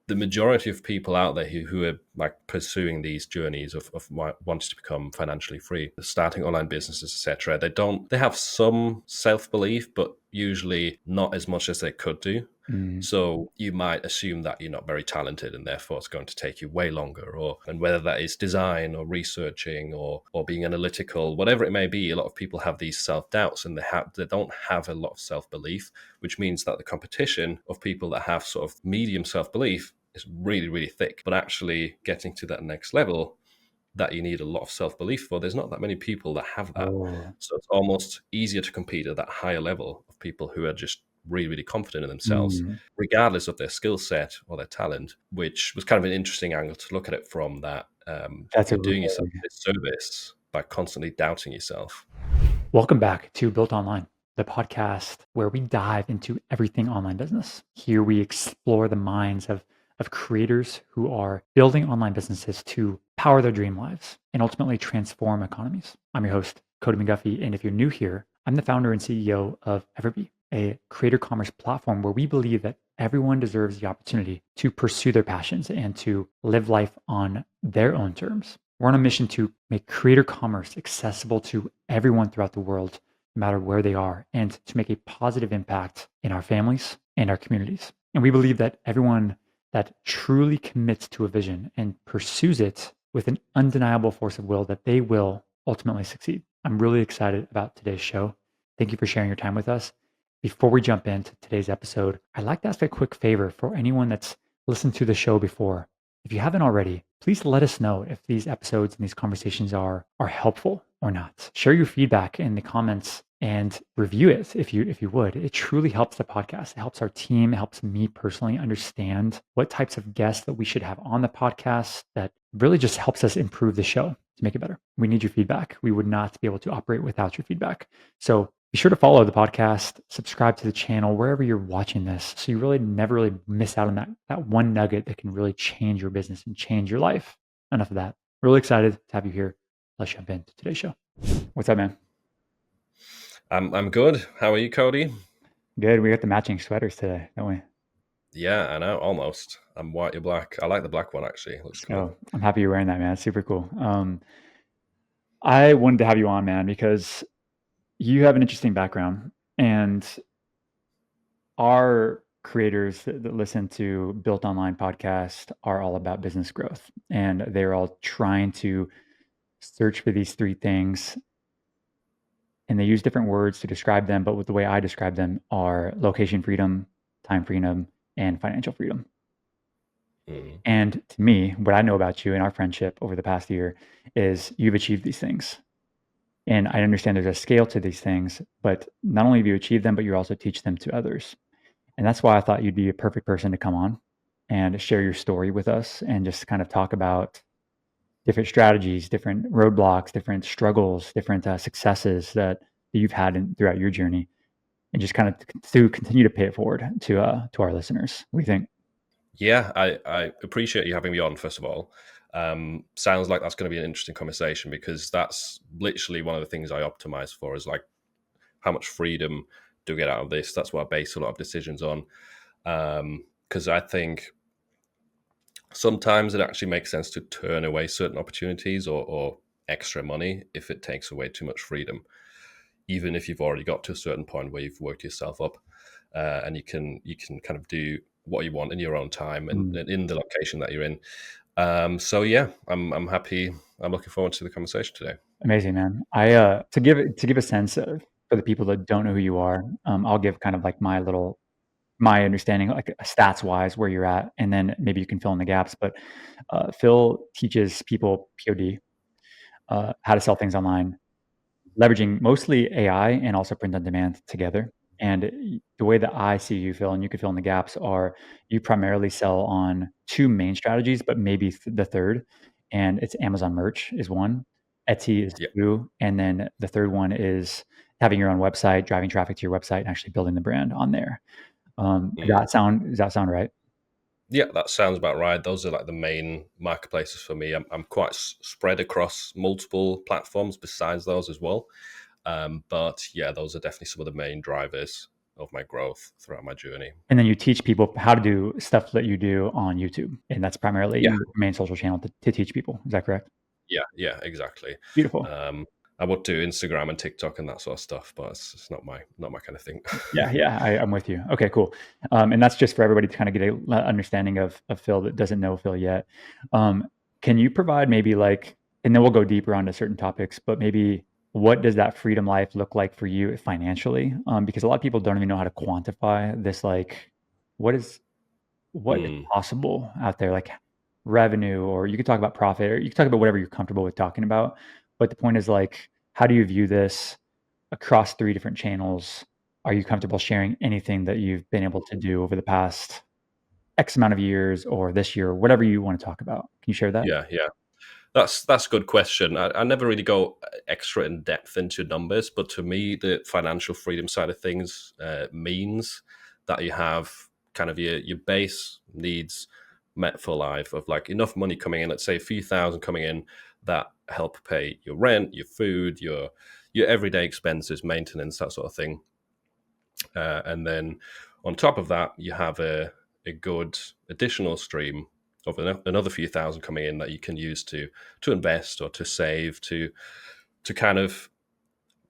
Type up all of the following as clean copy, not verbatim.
the majority of people out there who are like pursuing these journeys of wanting to become financially free, starting online businesses, etc., they have some self-belief, but usually not as much as they could do. Mm. So you might assume that you're not very talented and therefore it's going to take you way longer, and whether that is design or researching or being analytical, whatever it may be, a lot of people have these self-doubts and they don't have a lot of self-belief, which means that the competition of people that have sort of medium self-belief is really, really thick. But actually getting to that next level that you need a lot of self-belief for, there's not that many people that have that. Oh. So it's almost easier to compete at that higher level of people who are just really, really confident in themselves, Mm. regardless of their skill set or their talent, which was kind of an interesting angle to look at it from, that That's a you're doing really yourself a disservice by constantly doubting yourself. Welcome back to Built Online, the podcast where we dive into everything online business. Here we explore the minds of creators who are building online businesses to power their dream lives and ultimately transform economies. I'm your host, Cody McGuffie, and if you're new here, I'm the founder and CEO of EverBee, a creator commerce platform where we believe that everyone deserves the opportunity to pursue their passions and to live life on their own terms. We're on a mission to make creator commerce accessible to everyone throughout the world, no matter where they are, and to make a positive impact in our families and our communities. And we believe that everyone that truly commits to a vision and pursues it with an undeniable force of will, that they will ultimately succeed. I'm really excited about today's show. Thank you for sharing your time with us. Before we jump into today's episode, I'd like to ask a quick favor for anyone that's listened to the show before. If you haven't already, please let us know if these episodes and these conversations are helpful or not. Share your feedback in the comments and review it if you would. It truly helps the podcast. It helps our team, it helps me personally understand what types of guests that we should have on the podcast. That really just helps us improve the show to make it better. We need your feedback. We would not be able to operate without your feedback. So be sure to follow the podcast, subscribe to the channel wherever you're watching this, so you really never really miss out on that one nugget that can really change your business and change your life. Enough of that. Really excited to have you here. Let's jump into today's show. What's up, man? I'm good. How are you, Cody? Good. We got the matching sweaters today, don't we? Yeah, I know, almost. I'm white, you're black. I like the black one, actually. It looks cool. So I'm happy you're wearing that, man. It's super cool. I wanted to have you on, man, because you have an interesting background, and our creators that listen to Built Online podcast are all about business growth, and they're all trying to search for these three things, and they use different words to describe them, but with the way I describe them are location freedom, time freedom, and financial freedom. Mm. And to me, what I know about you and our friendship over the past year is you've achieved these things. And I understand there's a scale to these things, but not only do you achieve them, but you also teach them to others. And that's why I thought you'd be a perfect person to come on and share your story with us and just kind of talk about different strategies, different roadblocks, different struggles, different successes that you've had throughout your journey, and just kind of to continue to pay it forward to our listeners. What do you think? Yeah, I appreciate you having me on, first of all. Sounds like that's going to be an interesting conversation, because that's literally one of the things I optimize for, is like, how much freedom do we get out of this? That's what I base a lot of decisions on. Because I think sometimes it actually makes sense to turn away certain opportunities or extra money if it takes away too much freedom, even if you've already got to a certain point where you've worked yourself up, and you can kind of do what you want in your own time and in the location that you're in. So yeah, I'm happy. I'm looking forward to the conversation today. Amazing, man. I to give a sense of, for the people that don't know who you are, I'll give kind of like my understanding, like stats wise, where you're at, and then maybe you can fill in the gaps. But Phil teaches people POD, how to sell things online, leveraging mostly AI and also print on demand together. And the way that I see you, Phil, and you could fill in the gaps, are you primarily sell on two main strategies, but maybe the third, and it's Amazon merch is one, Etsy is Yeah, two, and then the third one is having your own website, driving traffic to your website, and actually building the brand on there. Does that sound right? yeah, that sounds about right. Those are like the main marketplaces for me. I'm quite spread across multiple platforms besides those as well. But yeah, those are definitely some of the main drivers. of my growth throughout my journey. And then you teach people how to do stuff that you do on YouTube, and that's primarily Yeah, your main social channel to teach people. Is that correct? yeah, exactly. Beautiful. Um, I would do Instagram and TikTok and that sort of stuff, but it's not my kind of thing. Yeah, I'm with you. Okay, cool. And that's just for everybody to kind of get a understanding of Phil that doesn't know Phil yet. Can you provide maybe like, and then we'll go deeper onto certain topics, but maybe what does that freedom life look like for you financially? Because a lot of people don't even know how to quantify this, like, what is what is Mm, possible out there, like revenue, or you could talk about profit, or you can talk about whatever you're comfortable with talking about. But the point is like, how do you view this across 3 different channels? Are you comfortable sharing anything that you've been able to do over the past X amount of years or this year, whatever you want to talk about? Can you share that? yeah. That's a good question. I never really go extra in depth into numbers, but to me, the financial freedom side of things means that you have kind of your base needs met for life of like enough money coming in. Let's say a few thousand coming in that help pay your rent, your food, your everyday expenses, maintenance, that sort of thing. And then on top of that, you have a good additional stream of another few thousand coming in that you can use to invest or to save to kind of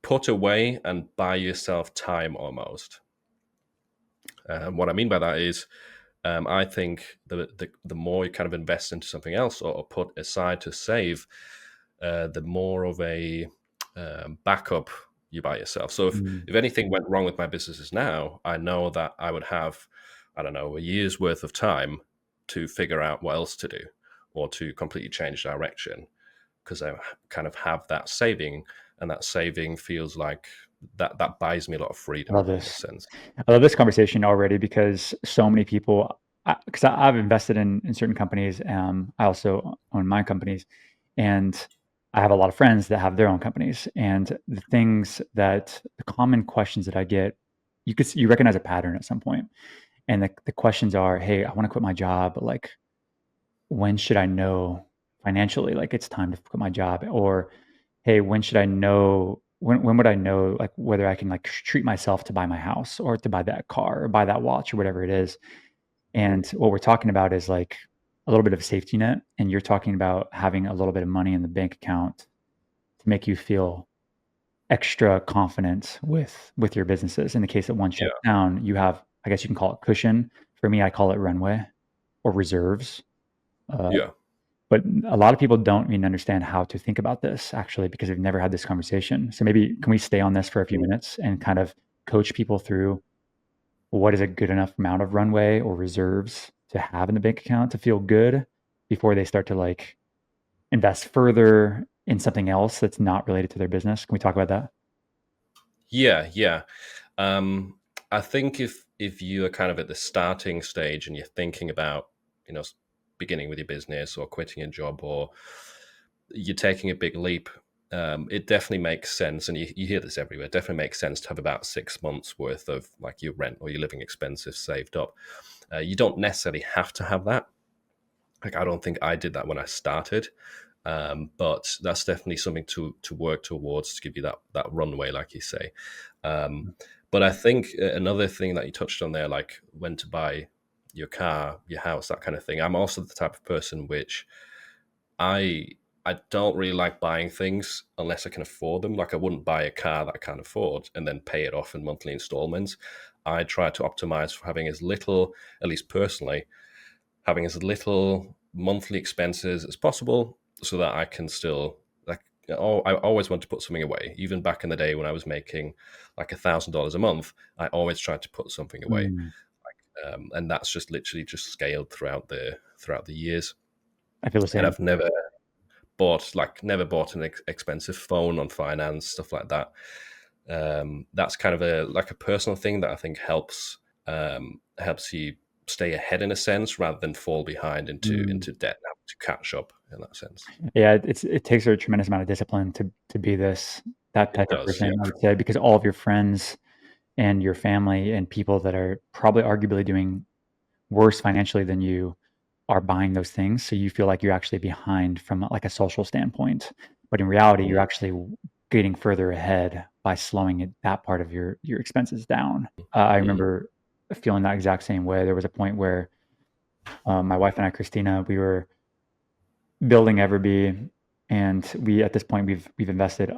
put away and buy yourself time almost. What I mean by that is, I think the more you kind of invest into something else or put aside to save, the more of a backup you buy yourself. So Mm, if anything went wrong with my businesses now, I know that I would have, I don't know, a year's worth of time to figure out what else to do or to completely change direction because I kind of have that saving, and that saving feels like that buys me a lot of I freedom love in a this. sense. I love this conversation already because so many people, because I've invested in certain companies. I also own my companies, and I have a lot of friends that have their own companies. And the common questions that I get, you recognize a pattern at some point, and the questions are, "Hey, I want to quit my job, but like, when should I know financially like it's time to quit my job?" Or, "Hey, when should I know when would I know like whether I can like treat myself to buy my house or to buy that car or buy that watch or whatever it is?" And what we're talking about is like a little bit of a safety net, and you're talking about having a little bit of money in the bank account to make you feel extra confident with your businesses. In the case that one Yeah, shuts down, you have, I guess you can call it cushion. For me, I call it runway or reserves. Uh, yeah. but a lot of people don't even understand how to think about this actually because they've never had this conversation. So maybe can we stay on this for a few minutes and kind of coach people through what is a good enough amount of runway or reserves to have in the bank account to feel good before they start to like invest further in something else that's not related to their business? Can we talk about that? Yeah. Um, I think if you are kind of at the starting stage and you're thinking about, you know, beginning with your business or quitting a job or you're taking a big leap, it definitely makes sense, and you hear this everywhere. It definitely makes sense to have about 6 months worth of like your rent or your living expenses saved up. You don't necessarily have to have that. Like I don't think I did that when I started, but that's definitely something to work towards to give you that runway, like you say. Um, but I think another thing that you touched on there, like when to buy your car, your house, that kind of thing. I'm also the type of person which I I don't really like buying things unless I can afford them. Like I wouldn't buy a car that I can't afford and then pay it off in monthly installments. I try to optimize for having as little, at least personally, having as little monthly expenses as possible so that I can still like oh I always want to put something away. Even back in the day when I was making like $1,000 a month, I always tried to put something away. Mm, And that's just literally just scaled throughout the years. I feel the And same. I've never bought an expensive phone on finance, stuff like that. That's kind of a like a personal thing that I think helps you stay ahead in a sense rather than fall behind Mm. into debt and have to catch up in that sense. Yeah, it takes a tremendous amount of discipline to be that It type of does, person, I yeah. would say, because all of your friends and your family and people that are probably arguably doing worse financially than you are buying those things, so you feel like you're actually behind from, like, a social standpoint, but in reality, you're Mm, actually getting further ahead by slowing that part of your expenses down. I Mm, remember feeling that exact same way. There was a point where my wife and I, Christina, we were building EverBee, and we at this point we've invested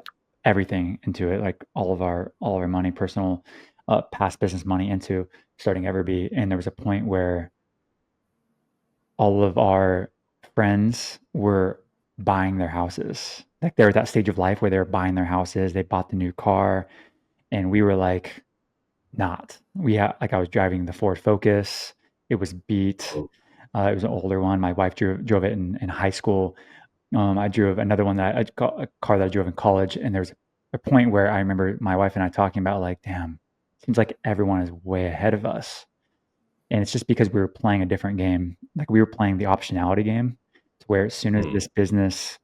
everything into it, like all of our money, personal, past business money into starting EverBee. And there was a point where all of our friends were buying their houses. Like they're at that stage of life where they're buying their houses. They bought the new car, and we were like, not. We had like I was driving the Ford Focus. It was beat. mm, It was an older one. My wife drove it in high school. I drove another one that a car that I drove in college, and there was a point where I remember my wife and I talking about like, damn, seems like everyone is way ahead of us, and it's just because we were playing a different game. Like we were playing the optionality game, to where as soon as mm, this business,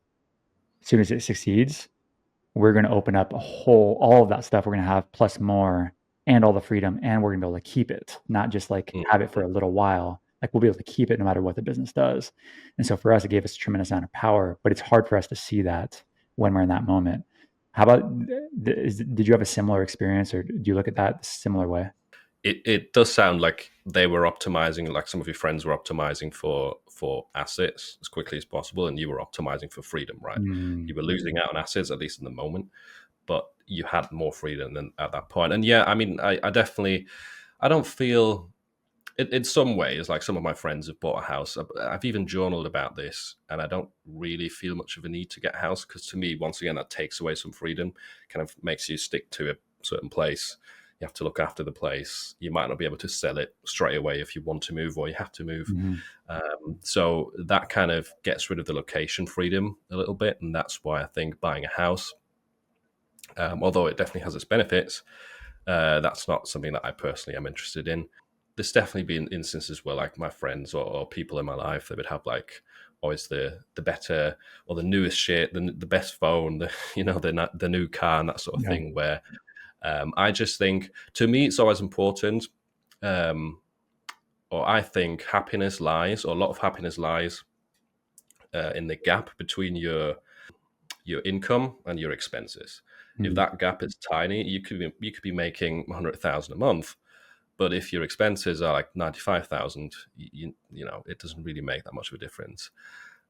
as soon as it succeeds, we're going to open up all of that stuff we're going to have plus more, and all the freedom, and we're going to be able to keep it, not just like mm, have it for mm. a little while. Like we'll be able to keep it no matter what the business does. And so for us, it gave us a tremendous amount of power, but it's hard for us to see that when we're in that moment. How about, did you have a similar experience, or do you look at that similar way? It does sound like they were optimizing, like some of your friends were optimizing for assets as quickly as possible, and you were optimizing for freedom, right? Mm, You were losing out on assets, at least in the moment, but you had more freedom than at that point. And yeah, I mean, I definitely, I don't feel in some ways like some of my friends have bought a house. I've even journaled about this, and I don't really feel much of a need to get a house because to me, once again, that takes away some freedom, kind of makes you stick to a certain place. You have to look after the place. You might not be able to sell it straight away if you want to move or you have to move. mhm. So that kind of gets rid of the location freedom a little bit. And that's why I think buying a house, although it definitely has its benefits, that's not something that I personally am interested in. There's definitely been instances where like my friends or people in my life, they would have like always the better or the newest shit, the best phone, the new car and that sort of Yeah. thing. Where I just think to me it's always important, um, or I think happiness lies, or a lot of happiness lies in the gap between your income and your expenses. If Mm. that gap is tiny, you could be making 100,000 a month, but if your expenses are like 95,000, you know it doesn't really make that much of a difference.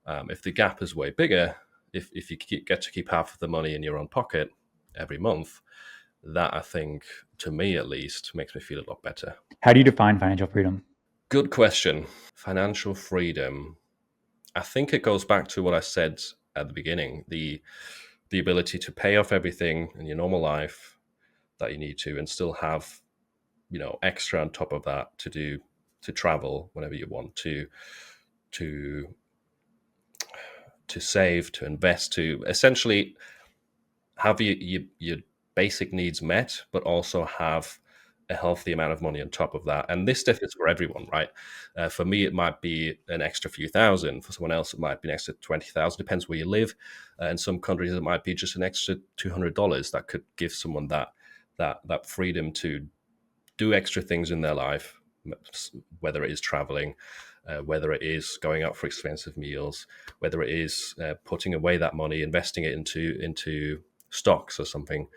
If the gap is way bigger, if you get to keep half of the money in your own pocket every month, that I think, to me at least, makes me feel a lot better. How do you define financial freedom? Good question. Financial freedom. I think it goes back to what I said at the beginning, the ability to pay off everything in your normal life that you need to and still have, extra on top of that to travel whenever you want to to save, to invest, to essentially have your basic needs met, but also have a healthy amount of money on top of that. And this differs for everyone, right? For me, it might be an extra few thousand. For someone else, it might be an extra 20,000. Depends where you live. In some countries, it might be just an extra $200 that could give someone that freedom to do extra things in their life, whether it is traveling, whether it is going out for expensive meals, whether it is putting away that money, investing it into stocks or something.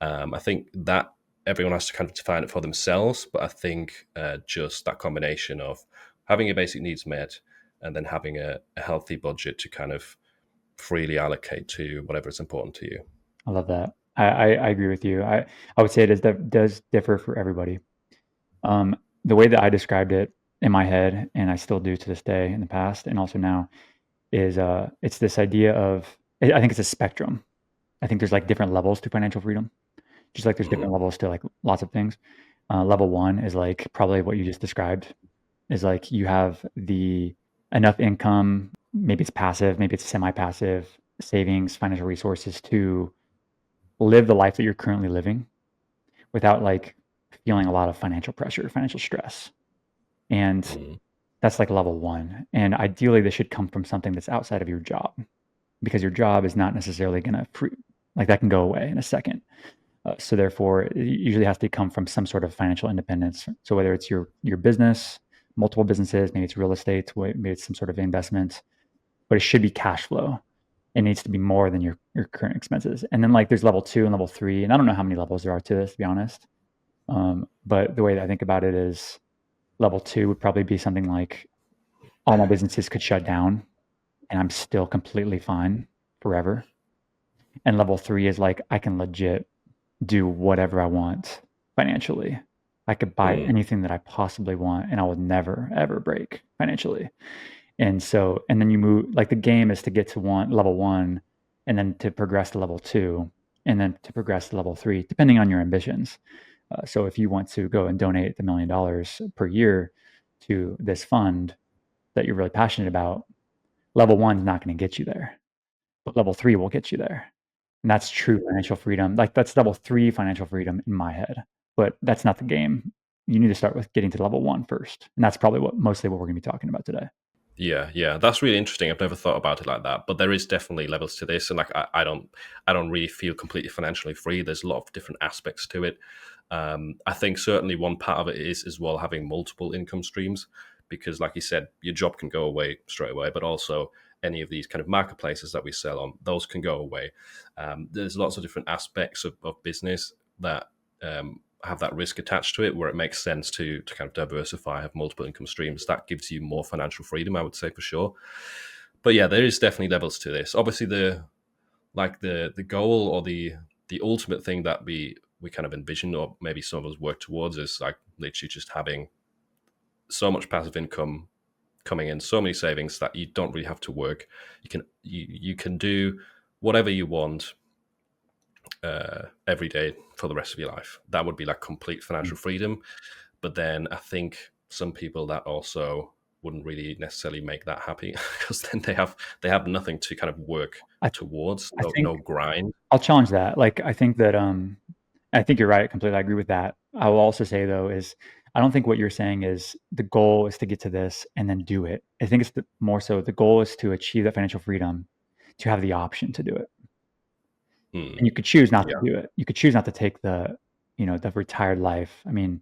I think that everyone has to kind of define it for themselves, but I think just that combination of having your basic needs met and then having a healthy budget to kind of freely allocate to whatever is important to you. I love that. I agree with you. I would say does differ for everybody. The way that I described it in my head, and I still do to this day in the past and also now, is it's this idea of I think it's a spectrum. I think there's like different levels to financial freedom, just like there's Mhm. different levels to like lots of things. Level one is like probably what you just described, is like you have the enough income, maybe it's passive, maybe it's semi-passive savings, financial resources to live the life that you're currently living without like feeling a lot of financial pressure, financial stress. And Mhm. that's like level one. And ideally, this should come from something that's outside of your job, because your job is not necessarily going to like that can go away in a second. So therefore, it usually has to come from some sort of financial independence. So whether it's your business, multiple businesses, maybe it's real estate, maybe it's some sort of investment, but it should be cash flow. it needs to be more than your current expenses. And then like there's level 2 and level 3, and I don't know how many levels there are to this, to be honest. But the way that I think about it is level 2 would probably be something like all my businesses could shut down and I'm still completely fine forever. And level 3 is like I can legit do whatever I want financially. I could buy Mm. anything that I possibly want and I would never ever break financially. And so, and then you move, like the game is to get to level 1 and then to progress to level 2 and then to progress to level 3, depending on your ambitions. So if you want to go and donate the $1 million per year to this fund that you're really passionate about, level 1 is not going to get you there, but level 3 will get you there. And that's true financial freedom. Like that's level 3 financial freedom in my head, but that's not the game. You need to start with getting to level 1 first. And that's probably mostly what we're going to be talking about today. Yeah, that's really interesting. I've never thought about it like that, but there is definitely levels to this, and like I don't really feel completely financially free. There's a lot of different aspects to it. I think certainly one part of it is as well having multiple income streams, because like you said, your job can go away straight away, but also any of these kind of marketplaces that we sell on, those can go away. There's lots of different aspects of business that have that risk attached to it, where it makes sense to kind of diversify, have multiple income streams. That gives you more financial freedom, I would say, for sure. But yeah, there is definitely levels to this. Obviously, the goal or the ultimate thing that we kind of envision, or maybe some of us work towards, is like literally just having so much passive income coming in, so many savings that you don't really have to work. You can do whatever you want every day for the rest of your life. That would be like complete financial freedom. But then I think some people that also wouldn't really necessarily make that happy, because then they have nothing to kind of work I, towards, I think no grind. I'll challenge that. Like, I think that, I think you're right. Completely. I agree with that. I will also say though, is I don't think what you're saying is the goal is to get to this and then do it. I think it's more so the goal is to achieve that financial freedom, to have the option to do it. And you could choose not to Yeah. do it. You could choose not to take the retired life. I mean,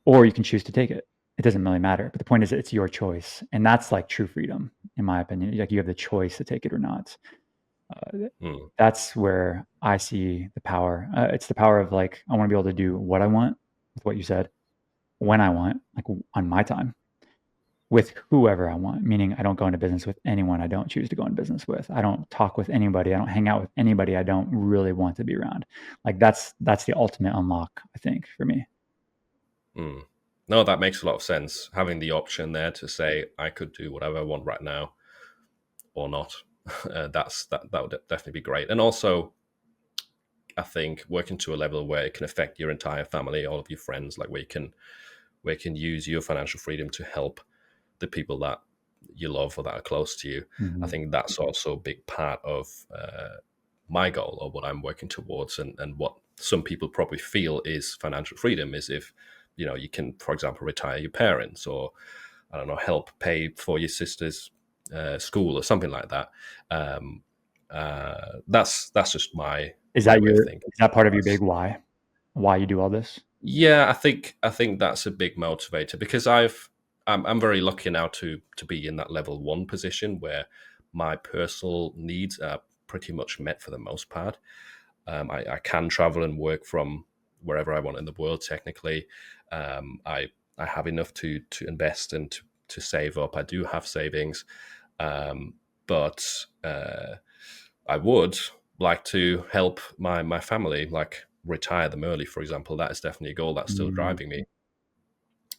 or you can choose to take it. It doesn't really matter. But the point is, it's your choice, and that's like true freedom, in my opinion. Like you have the choice to take it or not. Mm. That's where I see the power. It's the power of like I want to be able to do what I want with what you said, when I want, like on my time, with whoever I want. Meaning, I don't go into business with anyone I don't choose to go into business with. I don't talk with anybody. I don't hang out with anybody I don't really want to be around. Like that's the ultimate unlock, I think, for me. Mm. No, that makes a lot of sense. Having the option there to say I could do whatever I want right now or not. That would definitely be great. And also, I think working to a level where it can affect your entire family, all of your friends, like where you can use your financial freedom to help the people that you love or that are close to you. I Mm-hmm. think that's also a big part of my goal, or what I'm working towards, and what some people probably feel is financial freedom is if you can, for example, retire your parents, or I don't know, help pay for your sister's school or something like that. That's just Is my that way of thinking. part of your That's, big why? Why you do all this? yeah, I think that's a big motivator, because I'm very lucky now to be in that level 1 position where my personal needs are pretty much met for the most part. I can travel and work from wherever I want in the world. Technically, I have enough to invest and to save up. I do have savings, but I would like to help my family, like retire them early, for example. That is definitely a goal that's still Mm. driving me,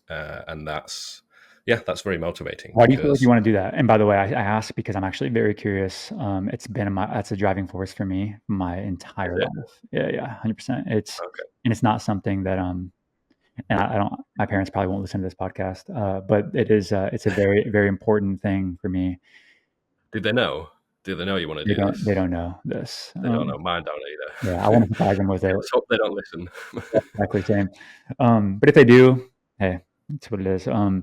and that's very motivating Why do you feel like you because want to do that? And by the way, I ask because I'm actually very curious. It's been that's a driving force for me my is entire it life. Yeah, yeah, 100%. okay? And it's not something that and I don't. My parents probably won't listen to this podcast, but it's a very very important thing for me. Did they know? Did they know you want to do They this? don't know this. They don't know. Mine don't Yeah, I either. want to surprise them with Yeah, it. let's hope they don't listen. Exactly same. But if they do, hey, it's what it is. Yeah,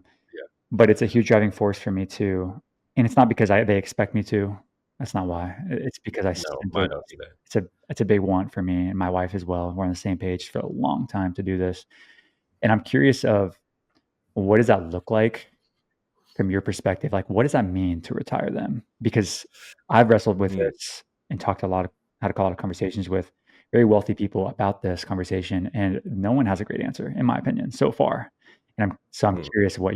But it's a huge driving force for me too, and it's not because they expect me to. That's not why. It's because I no, simply mine don't either. it's a big want for me and my wife as well. We're on the same page for a long time to do this, and I'm curious of what does that look like from your perspective, like what does that mean to retire them? Because I've wrestled with Mm, this and talked a lot of had a lot of conversations with very wealthy people about this conversation, and no one has a great answer, in my opinion, so far. And I'm mm. curious what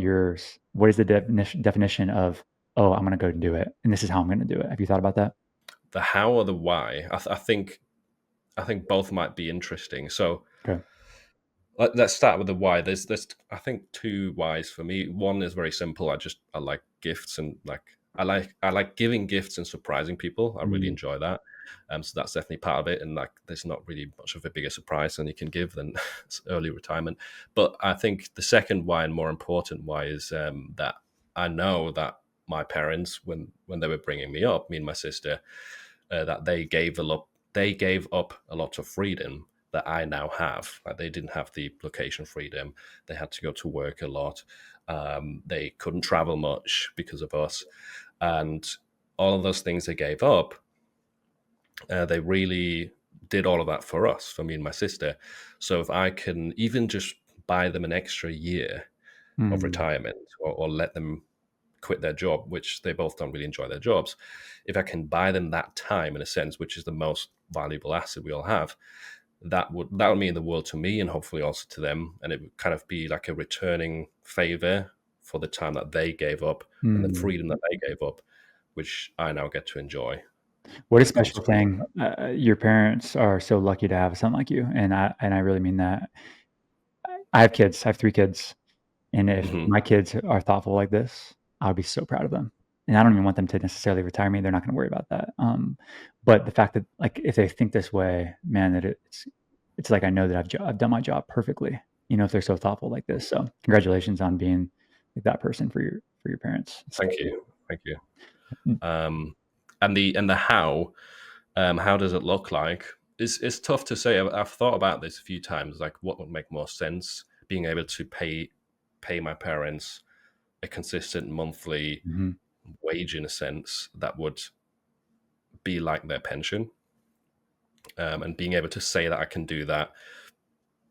is the definition of, oh, I'm gonna go do it, and this is how I'm gonna do it. Have you thought about that? The how or the why? I think both might be interesting. So Okay. let's start with the why. There's I think two whys for me. One is very simple. I like gifts, and like I like giving gifts and surprising people. I really Mm, enjoy that. So that's definitely part of it. And like there's not really much of a bigger surprise than you can give than early retirement. But I think the second why and more important why is that I know that my parents, when they were bringing me up, me and my sister, that they gave up a lot of freedom that I now have. Like they didn't have the location freedom. They had to go to work a lot. They couldn't travel much because of us. And all of those things they gave up, they really did all of that for us, for me and my sister. So if I can even just buy them an extra year of mm, retirement, or let them quit their job, which they both don't really enjoy their jobs, if I can buy them that time in a sense, which is the most valuable asset we all have, that would mean the world to me and hopefully also to them. And it would kind of be like a returning favor for the time that they gave up and the mm. freedom that they gave up, which I now get to enjoy What a as a special consequence of thing. Your parents are so lucky to have a son like you, and I really mean that. I have kids. I have 3 kids, and that. if Hmm. my kids are thoughtful like this, I would be so proud of them. And I don't even want them to necessarily retire me. They're not gonna worry about that. But the fact that, like, if they think this way, man, that it's like I know that I've done my job perfectly, if they're so thoughtful like this. So congratulations on being like that person for your parents. So Thank you, thank you. Um, and the how does it look like? It's tough to say. I've thought about this a few times. Like, what would make more sense? Being able to pay my parents a consistent monthly mhm, wage in a sense that would be like their pension, and being able to say that I can do that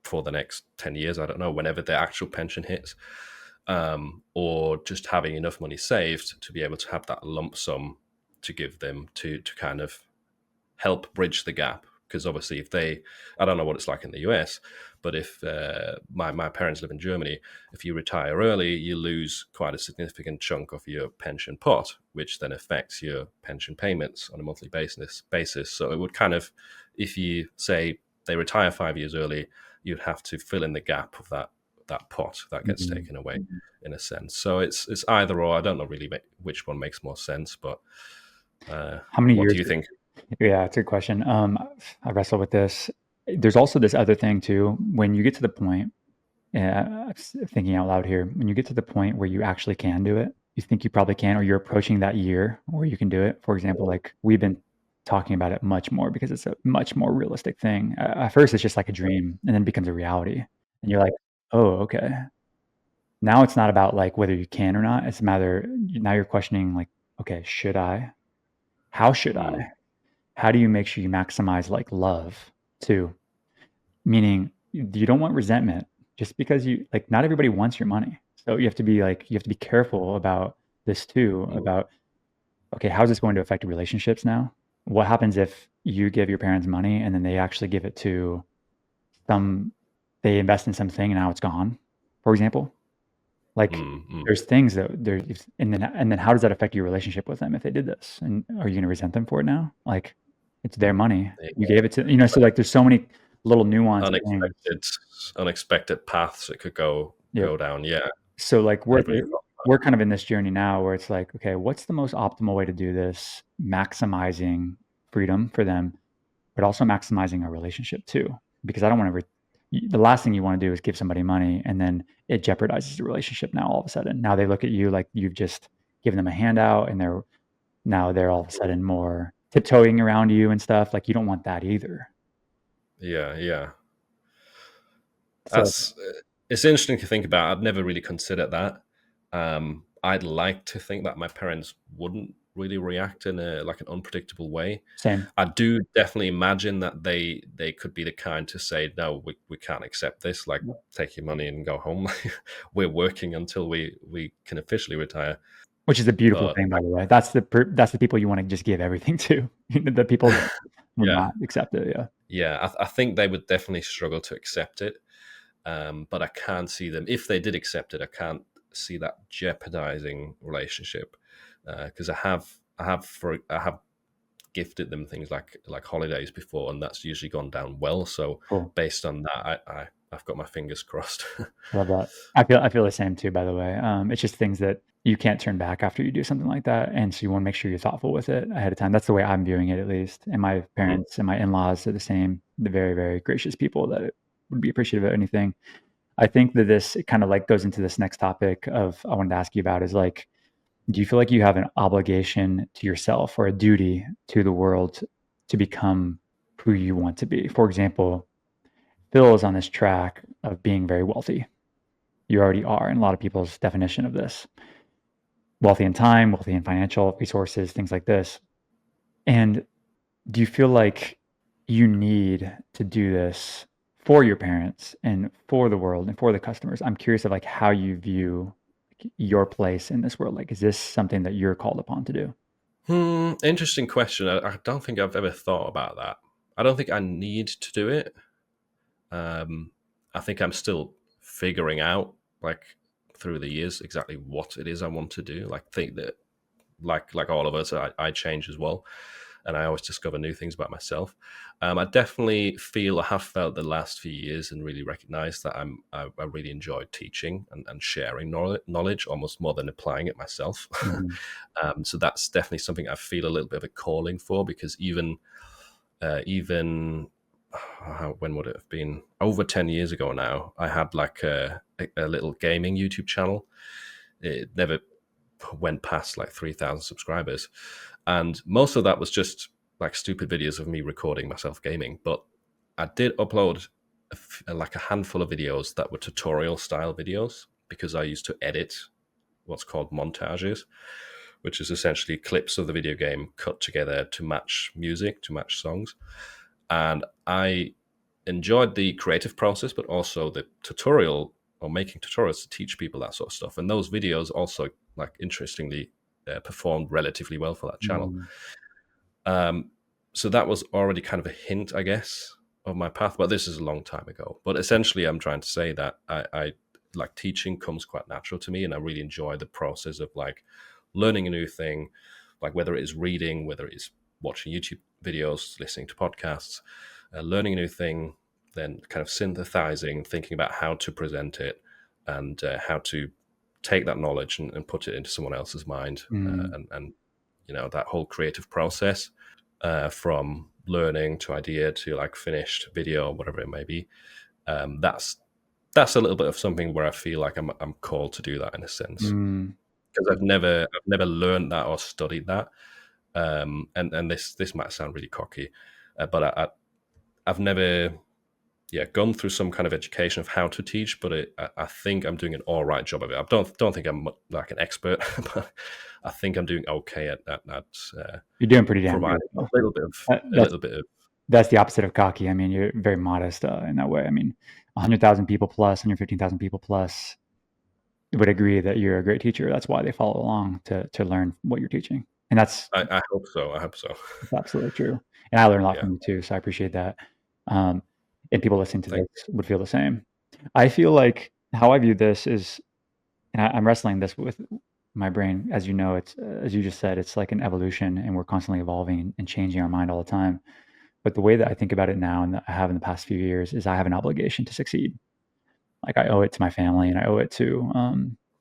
for the next 10 years. I don't know, whenever their actual pension hits, or just having enough money saved to be able to have that lump sum to give them to kind of help bridge the gap. Because obviously, if they, I don't know what it's like in the US, but if my parents live in Germany, if you retire early, you lose quite a significant chunk of your pension pot, which then affects your pension payments on a monthly basis. So it would kind of, if you say they retire 5 years early, you'd have to fill in the gap of that pot that gets mhm. taken away in a sense. So it's either or. I don't know really which one makes more sense, but How many what do years you think? Yeah, it's a good question. I wrestle with this. There's also this other thing too. When you get to the point, thinking out loud here, when you get to the point where you actually can do it, you think you probably can, or you're approaching that year where you can do it. For example, like we've been talking about it much more because it's a much more realistic thing. At first, it's just like a dream, and then it becomes a reality, and you're like, oh, okay. Now it's not about like whether you can or not. It's a matter now you're questioning like, okay, should I? How should I? Mm, How do you make sure you maximize like love too? Meaning you don't want resentment just because you like not everybody wants your money. So you have to be careful about this too, mm, about okay, how is this going to affect relationships now? What happens if you give your parents money and then they actually give it to some they invest in something and now it's gone, for example? Like mm, mm. there's things that there and then how does that affect your relationship with them if they did this? And are you gonna resent them for it now? Like it's their money. You gave it to so like there's so many little nuanced things. unexpected unexpected paths it could Yep. go down. Yeah, So like I really thought. we're kind of in this journey now where it's like, okay, what's the most optimal way to do this? Maximizing freedom for them, but also maximizing our relationship too. Because I don't want to the last thing you want to do is give somebody money and then it jeopardizes the relationship now all of a sudden. Now they look at you like you've just given them a handout and they're all of a sudden more tiptoeing around you and stuff. Like you don't want that either. Yeah, yeah. So That's it's interesting to think about. I'd never really considered that. I'd like to think that my parents wouldn't really react in a like an unpredictable way. Same. I do definitely imagine that they could be the kind to say, no, we can't accept this. Like, take your money and go home. We're working until we can officially retire. Which is a beautiful But thing, by the way. That's the people you want to just give everything to. The people that would yeah, not accept it. Yeah. yeah, I think they would definitely struggle to accept it. But I can't see them if they did accept it. I can't see that jeopardizing relationship because I have gifted them things like holidays before, and that's usually gone down well. So Cool. based on that, I've got my fingers crossed. I love that. I feel the same too, by the way. It's just things that you can't turn back after you do something like that, and so you want to make sure you're thoughtful with it ahead of time. That's the way I'm viewing it, at least. And my Mhm. parents and my in-laws are the same. The very, very gracious people that would be appreciative of anything. I think that this kind of like goes into this next topic of I wanted to ask you about is like, do you feel like you have an obligation to yourself or a duty to the world to become who you want to be? For example, Phil is on this track of being very wealthy. You already are in a lot of people's definition of this. Wealthy in time, wealthy in financial resources, things like this. And do you feel like you need to do this for your parents and for the world and for the customers? I'm curious of like how you view your place in this world. Like, is this something that you're called upon to do? Interesting question. I don't think I've ever thought about that. I don't think I need to do it. Um, I think I'm still figuring out, like through the years, exactly what it is I want to do. Like, think that, like all of us, I change as well, and I always discover new things about myself. I definitely feel I have felt the last few years and really recognized that I really enjoy teaching and sharing knowledge almost more than applying it myself. Mhm. So that's definitely something I feel a little bit of a calling for because even when would it have been over 10 years ago now, I had like a little gaming YouTube channel. It never went past like 3,000 subscribers, and most of that was just like stupid videos of me recording myself gaming. But I did upload like a handful of videos that were tutorial style videos because I used to edit what's called montages, which is essentially clips of the video game cut together to match music, to match songs. And I enjoyed the creative process, but also the tutorial or making tutorials to teach people that sort of stuff. And those videos also, like interestingly, performed relatively well for that channel. Mm, Um, so that was already kind of a hint, I guess, of my path. But this is a long time ago. But essentially, I'm trying to say that I like teaching comes quite natural to me, and I really enjoy the process of like learning a new thing, like whether it is reading, whether it is watching YouTube videos, listening to podcasts, learning a new thing, then kind of synthesizing, thinking about how to present it and how to take that knowledge and put it into someone else's mind, mm, and that whole creative process from learning to idea to like finished video, whatever it may be. That's a little bit of something where I feel like I'm called to do that in a sense mm, because I've never learned that or studied that. And this might sound really cocky, but I've never gone through some kind of education of how to teach, but I think I'm doing an all right job of it. I don't think I'm like an expert, but I think I'm doing okay at you're doing pretty damn good. providing a little bit of That, a that's little bit of that's the opposite of cocky. I mean, you're very modest in that way. I mean, 100,000 people plus, 115,000 people plus would agree that you're a great teacher. That's why they follow along to learn what you're teaching, and I hope so. I hope so. that's absolutely true. And I learn a lot Yeah. from you too, so I appreciate that. Um, and people listening to Thank this would feel the same. I feel like how I view this is, and I'm wrestling this with my brain. As you know, it's as you just said, it's like an evolution, and we're constantly evolving and changing our mind all the time. But the way that I think about it now, and that I have in the past few years, is I have an obligation to succeed. Like I owe it to my family, and I owe it to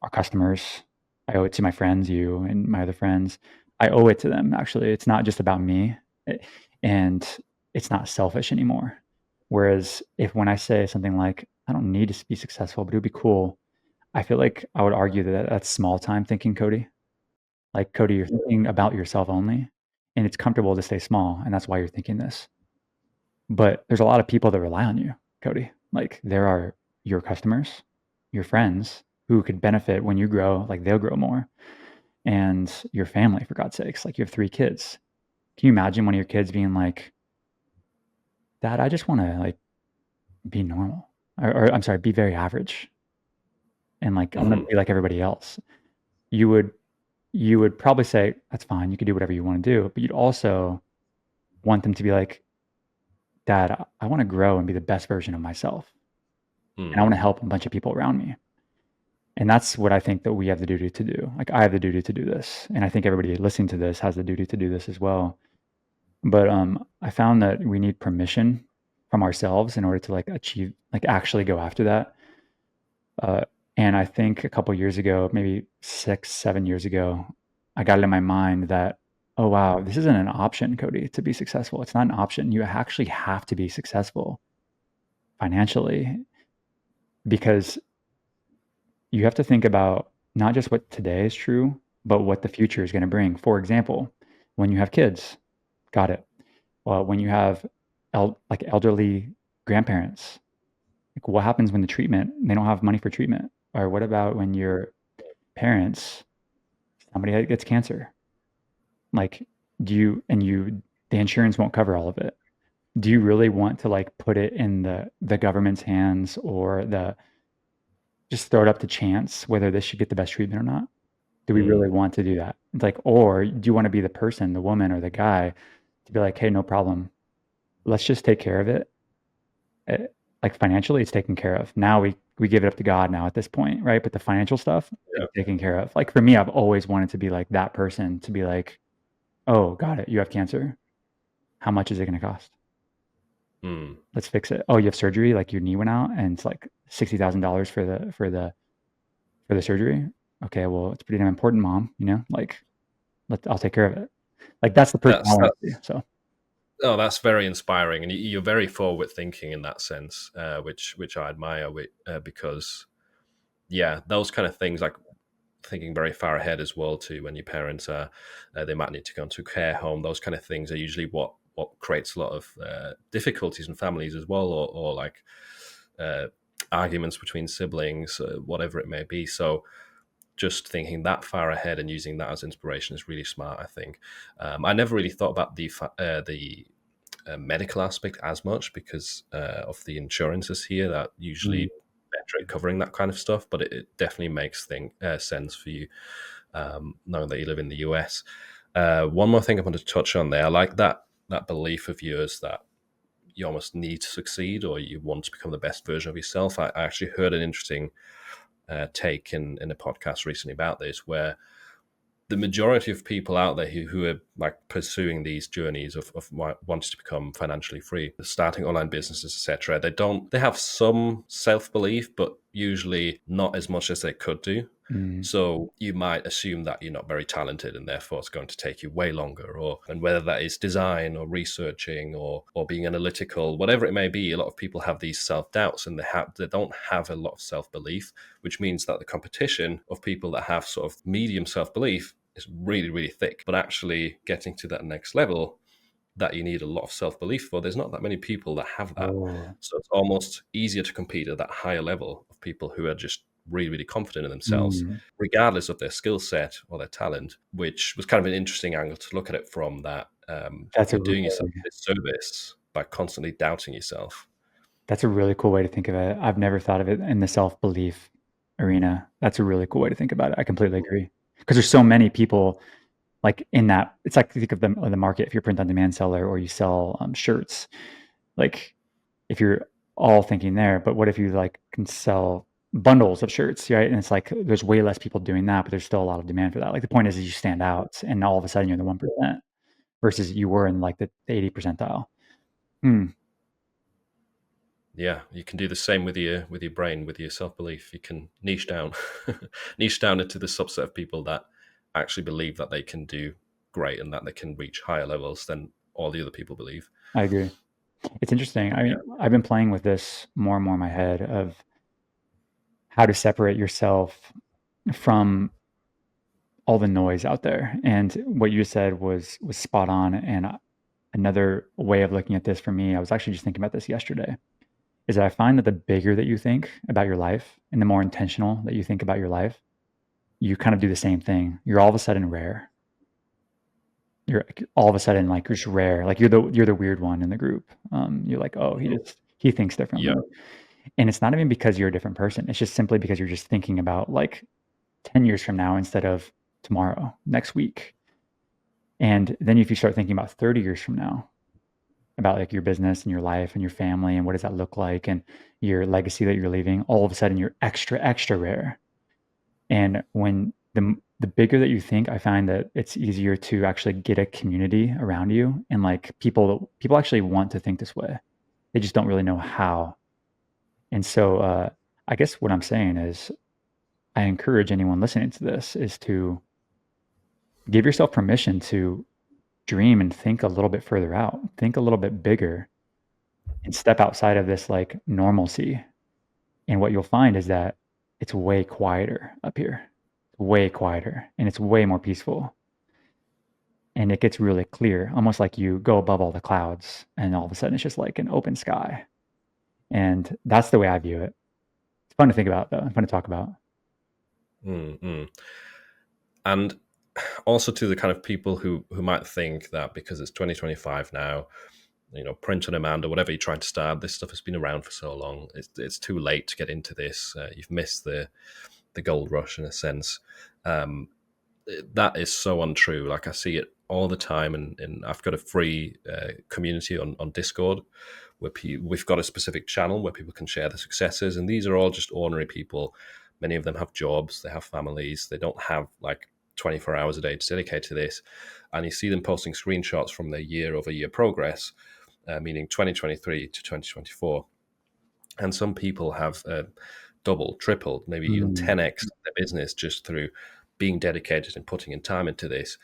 our customers. I owe it to my friends, you and my other friends. I owe it to them. Actually, it's not just about me, eh, and it's not selfish anymore. Whereas if when I say something like, "I don't need to be successful, but it would be cool," I feel like I would argue that that's small time thinking, Cody. Like Cody, you're thinking about yourself only, and it's comfortable to stay small, and that's why you're thinking this. But there's a lot of people that rely on you, Cody. Like there are your customers, your friends who could benefit when you grow, like they'll grow more. and your family, for God's sakes. Like, you have 3 kids. Can you imagine one of your kids being like, "Dad, I just wanna, like, be normal," or I'm sorry, be very average, and, like, I wanna Hmm. be like everybody else. You would you would probably say, "That's fine, you can do whatever you wanna do," but you'd also want them to be like, "Dad, I wanna grow and be the best version of myself, and I Hmm. wanna help a bunch of people around me." And that's what I think that we have the duty to do. Like, I have the duty to do this, and I think everybody listening to this has the duty to do this as well. But, I found that we need permission from ourselves in order to, like, achieve like, actually go after that. Uh, and I think a couple years ago, maybe 6, 7 years ago, I got it in my mind that, "Oh, wow, this isn't an option, Cody, to be successful. It's not an option. You actually have to be successful financially because you have to think about not just what today is true, but what the future is gonna bring." For example, when you have kids, got it. Well, when you have elderly grandparents, like, what happens when they don't have money for treatment? Or what about when your parents, somebody that gets cancer? Like, do you and you the insurance won't cover all of it. Do you really want to, like, put it in the government's hands or the just throw it up to chance whether this should get the best treatment or not? Do we Hmm. really want to do that? It's like, or do you wanna be the person, the woman or the guy to be like, "Hey, no problem. Let's just take care of it." Eh, like, financially, it's taken care of. Now we give it up to God now at this point, right? But the financial stuff, Yeah. it's taken care of. Like, for me, I've always wanted to be like that person to be like, "Oh, got it. You have cancer. How much is it gonna cost? Hmm. Let's fix it. Oh, you have surgery, like, your knee went out, and it's, like, $60,000 for the surgery? Okay, well, it's pretty damn important, mom, you know? Like, I'll take care of it." Like, that's the person I That's wanna be, that's so Oh, that's very inspiring, and you're very forward thinking in that sense, which I admire. Because yeah, those kind of things, like thinking very far ahead as well too. When your parents are, they might need to go into a care home. Those kind of things are usually what creates a lot of difficulties in families as well, or like uh, arguments between siblings, whatever it may be. So just thinking that far ahead and using that as inspiration is really smart. I think I never really thought about the medical aspect as much because of the insurances here that mm, usually better at covering that kind of stuff. But it definitely makes sense for you, knowing that you live in the US. One more thing I want to touch on there. I like that belief of yours that you almost need to succeed or you want to become the best version of yourself. I actually heard an interesting take in a podcast recently about this, where the majority of people out there who are like pursuing these journeys of wanting to become financially free, starting online businesses, etc., they have some self-belief, but usually not as much as they could do. mm, So you might assume that you're not very talented and therefore it's going to take you way longer, or and whether that is design or researching or being analytical, whatever it may be, a lot of people have these self-doubts and they don't have a lot of self-belief, which means that the competition of people that have sort of medium self-belief is really, really thick. But actually getting to that next level that you need a lot of self-belief for, there's not that many people that have that. oh, So it's almost easier to compete at that higher level of people who are just really, really confident in themselves, mm, regardless of their skill set or their talent, which was kind of an interesting angle to look at it from, that that's a you're doing yourself really a disservice by constantly doubting yourself. That's a really cool way to think of it. I've never thought of it in the self-belief arena. That's a really cool way to think about it. I completely agree. Because there's so many people, like, in that it's like, think of the market if you're a print on demand seller or you sell, shirts. Like, if you're all thinking there, but what if you, like, can sell bundles of shirts, right? And it's like, there's way less people doing that, but there's still a lot of demand for that. Like, the point is you stand out, and all of a sudden you're the 1% versus you were in, like, the 80 percentile. Hmm. Yeah, you can do the same with your brain, with your self-belief. You can niche down niche down into the subset of people that actually believe that they can do great and that they can reach higher levels than all the other people believe. I agree. It's interesting. I Yeah. mean, I've been playing with this more and more in my head of how to separate yourself from all the noise out there. And what you just said was spot on. And another way of looking at this for me, I was actually just thinking about this yesterday, is that I find that the bigger that you think about your life and the more intentional that you think about your life, you kind of do the same thing. You're all of a sudden rare. You're all of a sudden like just rare. Like you're the weird one in the group. You're like, oh, he thinks differently. Yeah. And it's not even because you're a different person. It's just simply because you're just thinking about like 10 years from now instead of tomorrow, next week. And then if you start thinking about 30 years from now, about like your business and your life and your family and what does that look like and your legacy that you're leaving, all of a sudden you're extra, extra rare. And when the bigger that you think, I find that it's easier to actually get a community around you, and like people actually want to think this way. They just don't really know how. And so I guess what I'm saying is I encourage anyone listening to this is to give yourself permission to dream and think a little bit further out, think a little bit bigger, and step outside of this like normalcy. And what you'll find is that it's way quieter up here, way quieter, and it's way more peaceful. And it gets really clear, almost like you go above all the clouds and all of a sudden it's just like an open sky. And that's the way I view it. It's fun to think about, though, fun to talk about. Mm-hmm. And also to the kind of people who might think that because it's 2025 now, print on demand or whatever you're trying to start, this stuff has been around for so long. It's too late to get into this. You've missed the gold rush in a sense. That is so untrue. Like I see it all the time, and I've got a free community on Discord where we've got a specific channel where people can share their successes, and these are all just ordinary people. Many of them have jobs, they have families, they don't have like 24 hours a day to dedicate to this, and you see them posting screenshots from their year-over-year progress, meaning 2023 to 2024, and some people have doubled, tripled, maybe even 10x their business just through being dedicated and putting in time into this.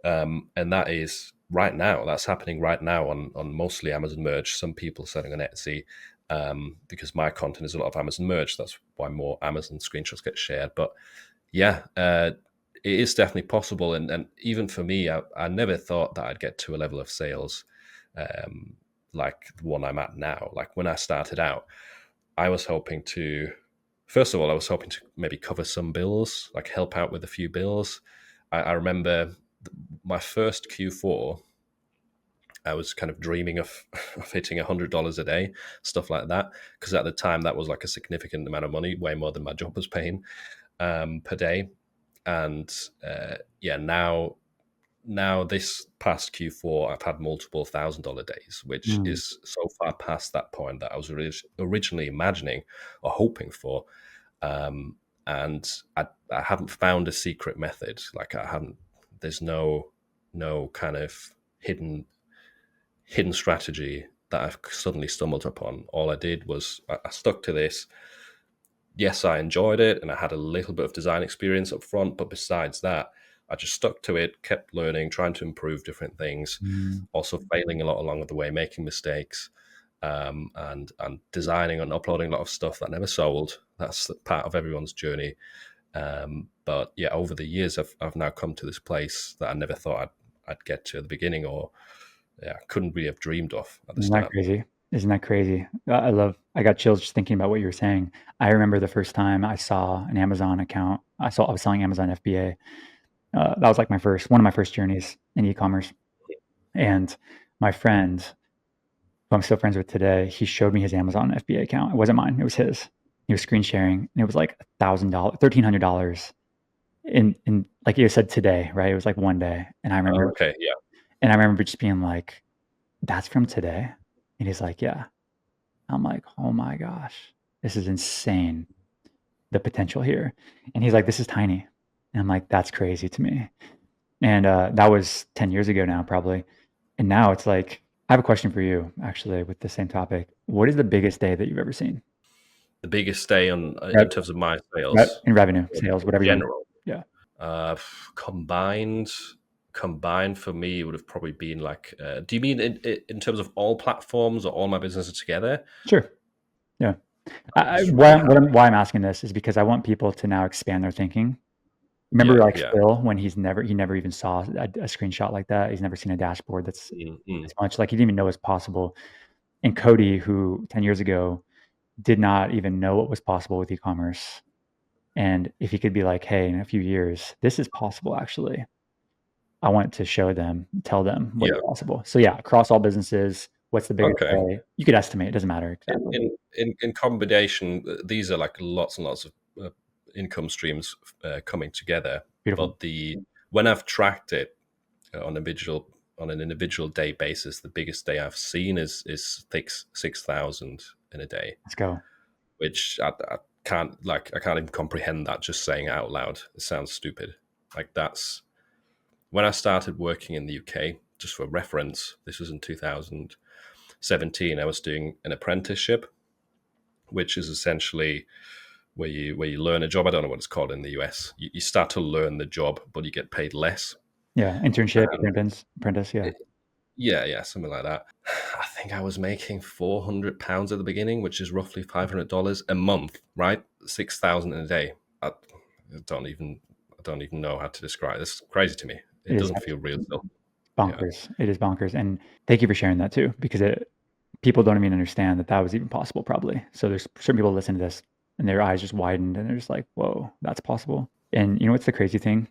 And that is right now. That's happening right now on mostly Amazon merch. Some people selling on Etsy, because my content is a lot of Amazon merch. That's why more Amazon screenshots get shared. But yeah, it is definitely possible. And even for me, I never thought that I'd get to a level of sales like the one I'm at now. Like when I started out, I was hoping to, first of all, I was hoping to maybe cover some bills, like help out with a few bills. I remember my first Q4, I was kind of dreaming of hitting $100 a day, stuff like that. Because at the time, that was like a significant amount of money, way more than my job was paying per day. And yeah, now this past Q4, I've had multiple $1,000 days, which is so far past that point that I was originally imagining or hoping for. And I haven't found a secret method. Like there's no kind of hidden strategy that I've suddenly stumbled upon. All I did was I stuck to this. Yes, I enjoyed it, and I had a little bit of design experience up front, but besides that, I just stuck to it, kept learning, trying to improve different things, also failing a lot along the way, making mistakes, and designing and uploading a lot of stuff that never sold. That's part of everyone's journey. But yeah, over the years, I've now come to this place that I never thought I'd get to at the beginning, or couldn't really have dreamed of at the start. Isn't that crazy? I got chills just thinking about what you were saying. I remember the first time I saw an Amazon account. I was selling Amazon FBA. That was like one of my first journeys in e-commerce. And my friend, who I'm still friends with today, he showed me his Amazon FBA account. It wasn't mine, it was his. He was screen sharing, and it was like $1,000, $1,300 in like you said today, right? It was like one day. And I remember And I remember just being like, that's from today? And he's like, yeah. I'm like, oh my gosh, this is insane, the potential here. And he's like, this is tiny. And I'm like, that's crazy to me. And that was 10 years ago now, probably. And now it's like, I have a question for you, actually, with the same topic. What is the biggest day that you've ever seen? The biggest day in terms of my sales? In revenue, sales, whatever in general. Yeah. Combined for me, it would have probably been like, do you mean in terms of all platforms or all my businesses together? Sure. Yeah. Why I'm asking this is because I want people to now expand their thinking. Remember, Phil, when he never even saw a screenshot like that. He's never seen a dashboard that's as much, like he didn't even know it's possible. And Cody, who 10 years ago did not even know what was possible with e-commerce, And if he could be like, hey, in a few years, this is possible actually. I want to show them, tell them what is Yeah. possible. So yeah, across all businesses, what's the biggest Okay. way? You could estimate, it doesn't matter In exactly. in combination, these are like lots and lots of income streams coming together. Beautiful. But the when I've tracked it on an individual day basis, the biggest day I've seen is 6,000 in a day, Let's go. which I can't even comprehend that just saying it out loud. It sounds stupid. Like that's when I started working in the UK. Just for reference, this was in 2017. I was doing an apprenticeship, which is essentially where you learn a job. I don't know what it's called in the US. You start to learn the job, but you get paid less. Yeah. Internship, Um, apprentice. Yeah. yeah, something like that. I think I was making £400 at the beginning, which is roughly $500 a month, right? 6,000 in a day. Don't even I don't even know how to describe it. It's crazy to me. It It is doesn't feel real still. Yeah. bonkers. It is bonkers. And thank you for sharing that too, because people don't even understand that was even possible probably. So there's certain people listen to this and their eyes just widened and they're just like, whoa, that's possible. And you know what's the crazy thing,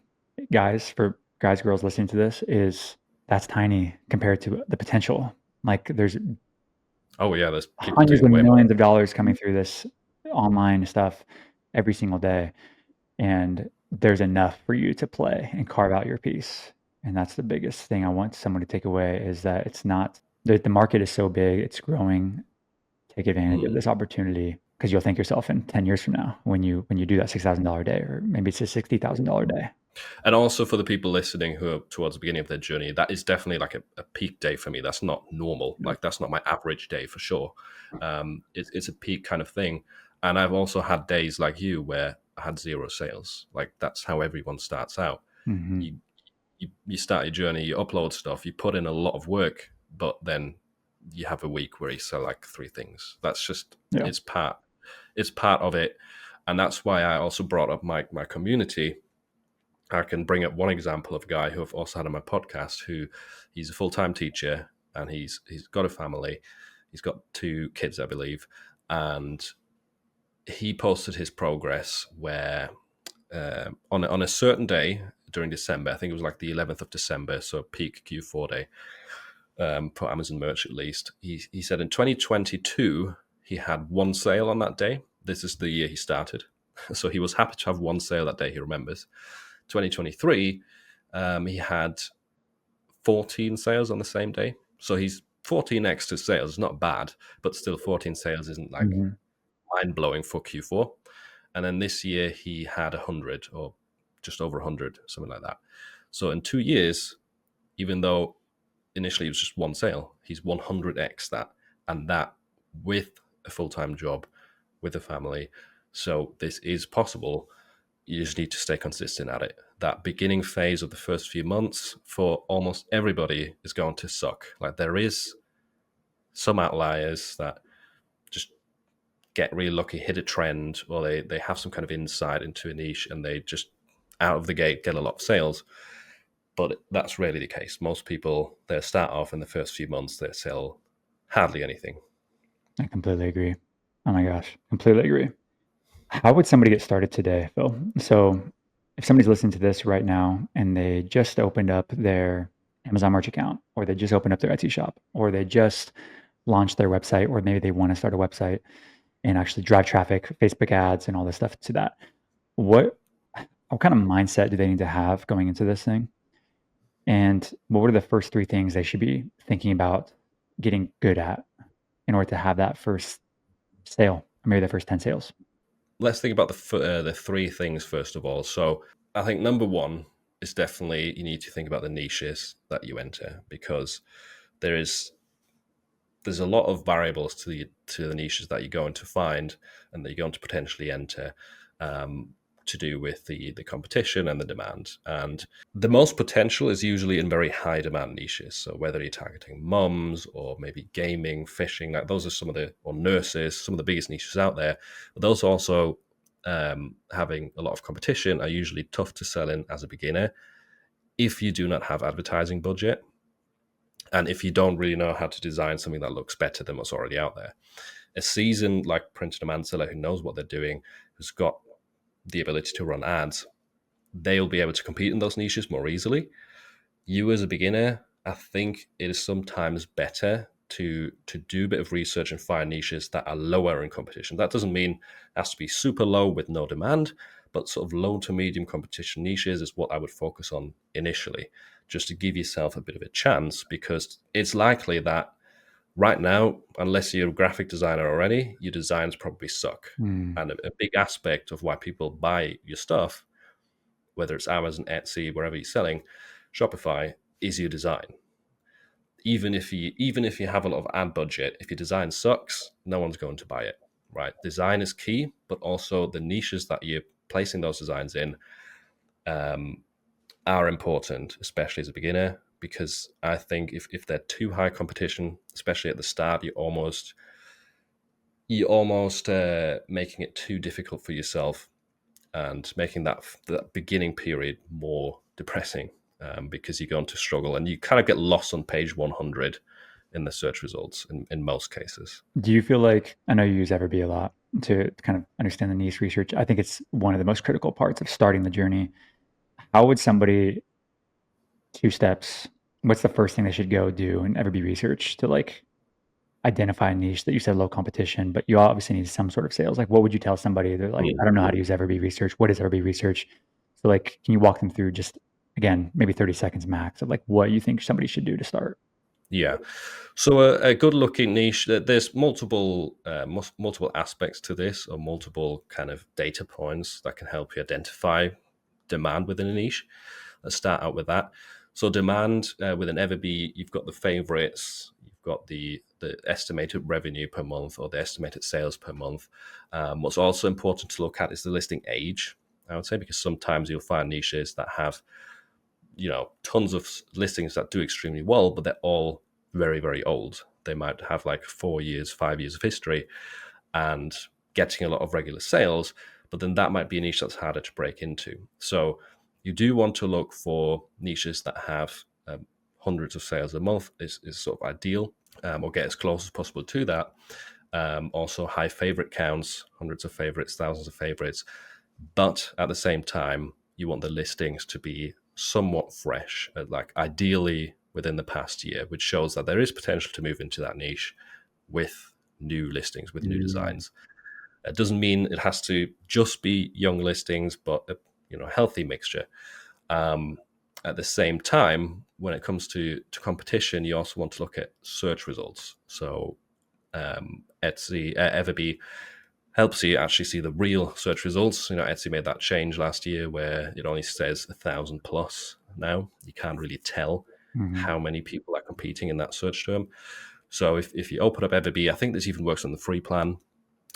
guys, for guys, girls listening to this is that's tiny compared to the potential. Like there's Oh yeah, there's people hundreds doing of way more. millions of dollars coming through this online stuff every single day. And there's enough for you to play and carve out your piece. And that's the biggest thing I want someone to take away is that it's not the market is so big, it's growing. Take advantage of Mm. this opportunity because you'll thank yourself in 10 years from now when you do that $6,000 day, or maybe it's a $60,000 day. And also for the people listening who are towards the beginning of their journey, that is definitely like a peak day for me. That's not normal. Yep. Like that's not my average day for sure. It's a peak kind of thing. And I've also had days like you where I had zero sales. Like that's how everyone starts out. Mm-hmm. You start your journey, you upload stuff, you put in a lot of work, but then you have a week where you sell like 3 things. That's just Yeah. it's part of it. And that's why I also brought up my community. I can bring up one example of a guy who I've also had on my podcast who he's a full-time teacher and he's got a family. He's got 2 kids, I believe. And he posted his progress where on a certain day during December, I think it was like the 11th of December, so peak Q4 day, for Amazon merch at least. He said in 2022, he had 1 sale on that day. This is the year he started. So he was happy to have 1 sale that day, he remembers. 2023, he had 14 sales on the same day. So he's 14 extra sales. It's not bad, but still 14 sales isn't like Mm-hmm. mind blowing for Q4. And then this year he had 100 or just over 100, something like that. So in 2 years, even though initially it was just 1 sale, he's 100x that. And that with a full-time job, with a family. So this is possible. You just need to stay consistent at it. That beginning phase of the first few months for almost everybody is going to suck. Like there is some outliers that just get really lucky, hit a trend, or they have some kind of insight into a niche and they just out of the gate get a lot of sales. But that's rarely the case. Most people, they start off in the first few months, they sell hardly anything. I completely agree. Oh my gosh, completely agree. How would somebody get started today, Phil? So if somebody's listening to this right now and they just opened up their Amazon merch account, or they just opened up their Etsy shop, or they just launched their website, or maybe they want to start a website and actually drive traffic, Facebook ads, and all this stuff to that. What kind of mindset do they need to have going into this thing? And what are the first 3 things they should be thinking about getting good at in order to have that first sale, or maybe the first 10 sales? Let's think about the 3 things first of all. So I think number 1 is definitely you need to think about the niches that you enter because there's a lot of variables to the niches that you're going to find and that you're going to potentially enter, to do with the competition and the demand. And the most potential is usually in very high demand niches. So whether you're targeting mums or maybe gaming, fishing, like those are or nurses, some of the biggest niches out there. But those also, having a lot of competition, are usually tough to sell in as a beginner if you do not have advertising budget. And if you don't really know how to design something that looks better than what's already out there. A seasoned like printed demand seller who knows what they're doing, who's got the ability to run ads, they'll be able to compete in those niches more easily. You as a beginner, I think it is sometimes better to do a bit of research and find niches that are lower in competition. That doesn't mean it has to be super low with no demand, but sort of low to medium competition niches is what I would focus on initially, just to give yourself a bit of a chance, because it's likely that right now, unless you're a graphic designer already, your designs probably suck. Mm. And a big aspect of why people buy your stuff, whether it's Amazon, Etsy, wherever you're selling, Shopify, is your design. Even if you have a lot of ad budget, if your design sucks, no one's going to buy it. Right? Design is key, but also the niches that you're placing those designs in um, are important, especially as a beginner, because I think if they're too high competition, especially at the start, you're almost making it too difficult for yourself and making that beginning period more depressing, because you're going to struggle and you kind of get lost on page 100 in the search results in most cases. Do you feel like, I know you use EverBee a lot to kind of understand the niche research. I think it's one of the most critical parts of starting the journey. How would somebody, 2 steps, what's the first thing they should go do in EverBee research to like identify a niche that you said low competition, but you obviously need some sort of sales? Like, what would you tell somebody? They're like, I don't know how to use EverBee research. What is EverBee research? So, like, can you walk them through just, again, maybe 30 seconds max of like what you think somebody should do to start? Yeah. So a good looking niche. There's multiple aspects to this, or multiple kind of data points that can help you identify demand within a niche. Let's start out with that. So demand within EverBee, you've got the favorites, you've got the estimated revenue per month or the estimated sales per month. What's also important to look at is the listing age, I would say, because sometimes you'll find niches that have tons of listings that do extremely well, but they're all very, very old. They might have like 4 years, 5 years of history and getting a lot of regular sales, but then that might be a niche that's harder to break into. So you do want to look for niches that have hundreds of sales a month is sort of ideal, or get as close as possible to that. Also high favorite counts, hundreds of favorites, thousands of favorites. But at the same time, you want the listings to be somewhat fresh, like ideally within the past year, which shows that there is potential to move into that niche with new listings, with new Mm. designs. It doesn't mean it has to just be young listings, but a healthy mixture. Um, at the same time, when it comes to competition, you also want to look at search results. So Etsy, EverBee helps you actually see the real search results. Etsy made that change last year where it only says 1,000 plus now. You can't really tell Mhm. how many people are competing in that search term. So if you open up EverBee, I think this even works on the free plan.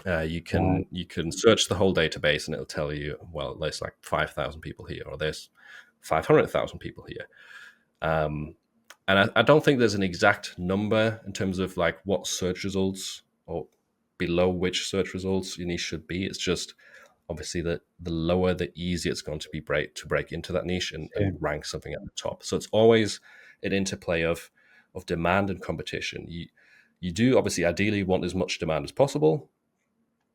You Right. can search the whole database and it'll tell you, well, there's like 5,000 people here, or there's 500,000 people here. And I don't think there's an exact number in terms of like what search results or below which search results your niche should be. It's just obviously the lower, the easier it's going to be to break into that niche and Same. rank something at the top. So it's always an interplay of demand and competition. You do obviously ideally want as much demand as possible,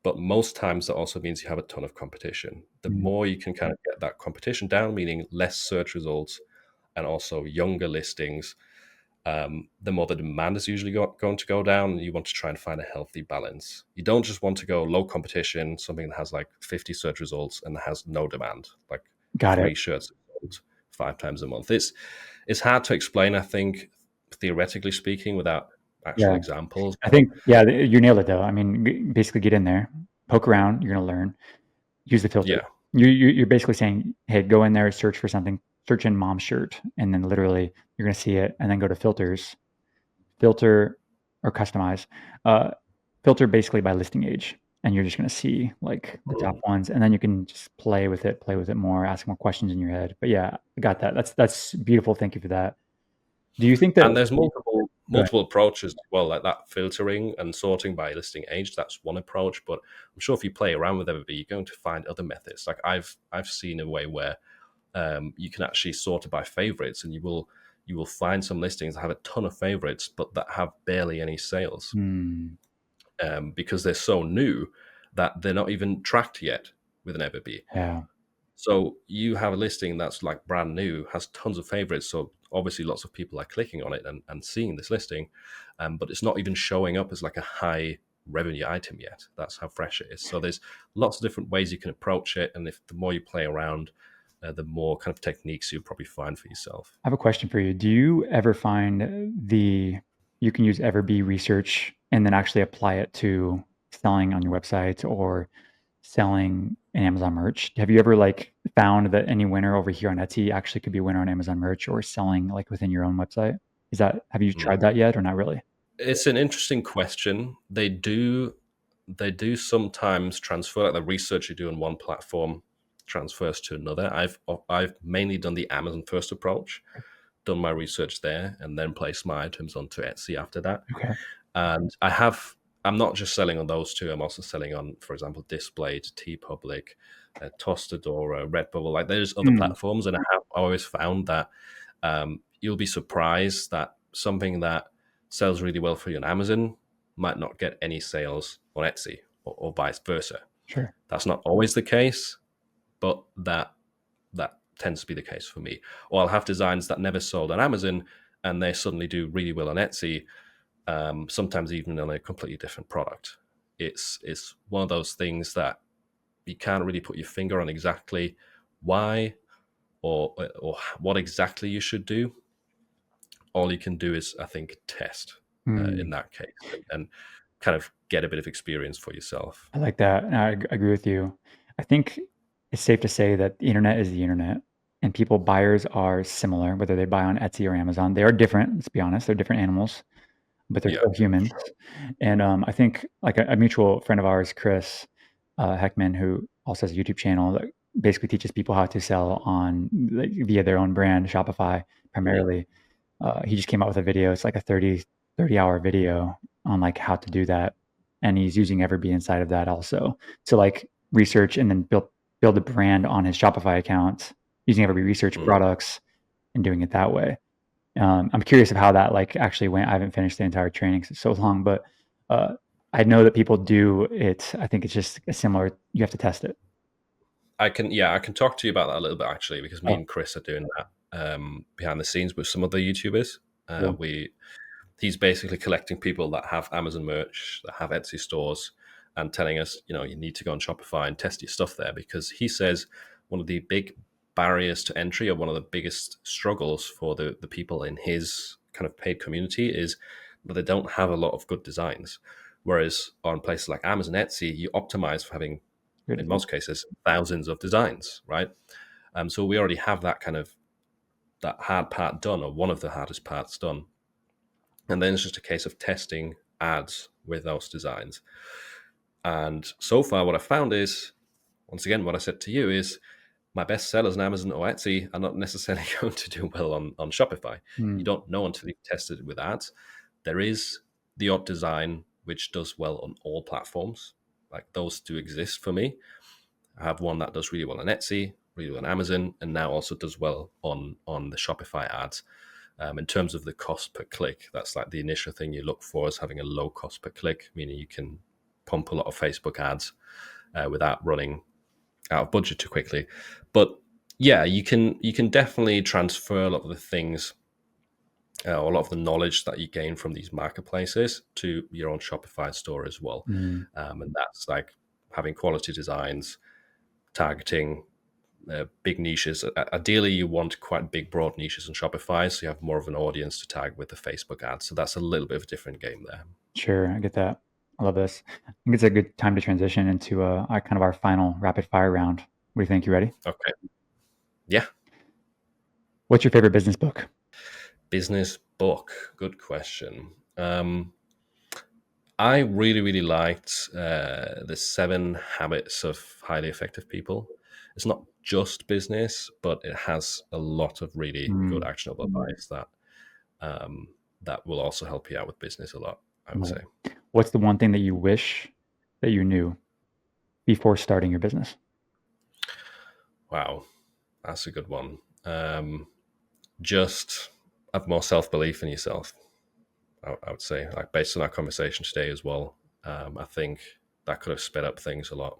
but most times that also means you have a ton of competition. The Mm. more you can kind of get that competition down, meaning less search results and also younger listings, the more the demand is usually going to go down. And you want to try and find a healthy balance. You don't just want to go low competition, something that has like 50 search results and has no demand, like Got it. 3 shirts sold 5 times a month. It's hard to explain, I think, theoretically speaking, without actual Yeah. examples. I But think, yeah, you nailed it though. I mean, basically get in there, poke around, you're gonna learn, use the filter. yeah, You're basically saying, hey, go in there, search for something, search in mom shirt, and then literally you're gonna see it, and then go to filters, filter or customize, uh, filter basically by listing age, and you're just gonna see like the top ones, and then you can just play with it more, ask more questions in your head. But yeah, I got that. That's beautiful. Thank you for that. Do you think that? and there's multiple Go ahead. multiple approaches as well, like that filtering and sorting by listing age. That's one approach, but I'm sure if you play around with everybody, you're going to find other methods. Like I've seen a way where you can actually sort it by favorites, and you will find some listings that have a ton of favorites, but that have barely any sales, Hmm. because they're so new that they're not even tracked yet. with an EverBee. Yeah. So you have a listing that's like brand new, has tons of favorites. So obviously lots of people are clicking on it and seeing this listing, but it's not even showing up as like a high revenue item yet. That's how fresh it is. So there's lots of different ways you can approach it. And if the more you play around, the more kind of techniques you'll probably find for yourself. I have a question for you. Do you ever find you can use EverBee research and then actually apply it to selling on your website or selling in Amazon merch? Have you ever like found that any winner over here on Etsy actually could be a winner on Amazon merch or selling like within your own website? Have you tried that yet or not really? It's an interesting question. They do sometimes transfer, like the research you do on one platform transfers to another. I've mainly done the Amazon first approach, done my research there, and then placed my items onto Etsy after that. Okay. And I'm not just selling on those two. I'm also selling on, for example, Displayed, TeePublic, Tostadora, Redbubble. Like there's other Mm, platforms, and I have always found that you'll be surprised that something that sells really well for you on Amazon might not get any sales on Etsy, or vice versa. sure. That's not always the case, but that tends to be the case for me. Or I'll have designs that never sold on Amazon, and they suddenly do really well on Etsy. Sometimes even on a completely different product. It's one of those things that you can't really put your finger on exactly why or what exactly you should do. All you can do is, I think, test in Mm, that case, and kind of get a bit of experience for yourself. I like that. And agree with you. I think it's safe to say that the internet is the internet and buyers are similar, whether they buy on Etsy or Amazon. They are different, let's be honest. They're different animals, but they're Yeah. still humans. And I think like a mutual friend of ours, Chris Heckman, who also has a YouTube channel that basically teaches people how to sell on like, via their own brand, Shopify Mhm. primarily. He just came out with a video. It's like a 30-hour video on like how to do that. And he's using EverBee inside of that also to like research and then build a brand on his Shopify account using EverBee research Mhm. products and doing it that way. I'm curious of how that like actually went. I haven't finished the entire training 'cause it's so long, but uh, I know that people do it. I think it's just a similar. You have to test it. I can talk to you about that a little bit actually, because me Oh, and Chris are doing that behind the scenes with some other YouTubers. cool. We He's basically collecting people that have Amazon merch, that have Etsy stores, and telling us, you need to go on Shopify and test your stuff there, because he says one of the big barriers to entry, or one of the biggest struggles for the people in his kind of paid community, is that they don't have a lot of good designs. Whereas on places like Amazon, Etsy, you optimize for having, Good in advice. most cases, thousands of designs, right? So we already have that hard part done, or one of the hardest parts done. And then it's just a case of testing ads with those designs. And so far, what I found is, once again, what I said to you is, my best sellers on Amazon or Etsy are not necessarily going to do well on Shopify. You Mm, don't know until you've tested it with ads. There is the odd design which does well on all platforms. Like those do exist for me. I have one that does really well on Etsy, really well on Amazon, and now also does well on the Shopify ads. In terms of the cost per click, that's like the initial thing you look for, is having a low cost per click, meaning you can pump a lot of Facebook ads without running out of budget too quickly. But yeah, you can definitely transfer a lot of the things, a lot of the knowledge that you gain from these marketplaces to your own Shopify store as well. mm. And that's like having quality designs, targeting big niches. Ideally, you want quite big, broad niches on Shopify, so you have more of an audience to tag with the Facebook ads. So that's a little bit of a different game there. Sure, I get that. I love this. I think it's a good time to transition into our kind of our final rapid fire round. What do you think? You ready? Okay. Yeah. What's your favorite business book? Business book. Good question. I really, really liked the 7 Habits of Highly Effective People. It's not just business, but it has a lot of really good Mm, actionable advice um, that will also help you out with business a lot, I would love say. it. What's the one thing that you wish that you knew before starting your business? Wow, that's a good one. Just have more self belief in yourself. I would say, like based on our conversation today as well. I think that could have sped up things a lot.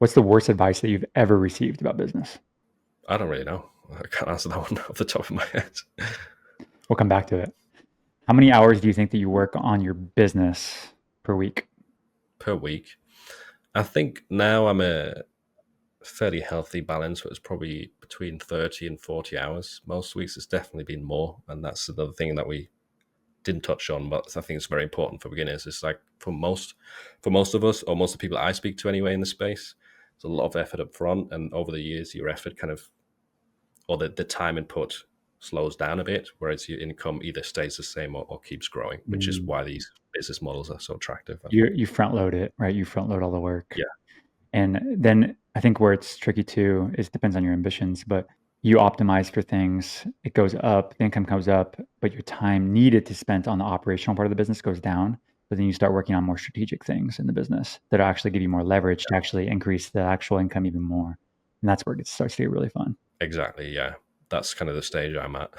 What's the worst advice that you've ever received about business? I don't really know. I can't answer that one off the top of my head. We'll come back to it. How many hours do you think that you work on your business per week? Per week. I think now I'm a fairly healthy balance, but it's probably between 30 and 40 hours. Most weeks it's definitely been more. And that's another thing that we didn't touch on, but I think it's very important for beginners. It's like for most of us, or most of the people I speak to anyway in the space, there's a lot of effort up front, and over the years your effort kind of, or the time input slows down a bit, whereas your income either stays the same or keeps growing, which is Mm. why these business models are so attractive, I think. You front load it, right? You front load all the work. Yeah, And then I think where it's tricky too is it depends on your ambitions, but you optimize for things, it goes up, the income comes up, but your time needed to spend on the operational part of the business goes down. But then you start working on more strategic things in the business that actually give you more leverage to actually increase the actual income even more. And that's where it starts to get really fun. exactly. Yeah, that's kind of the stage I'm at.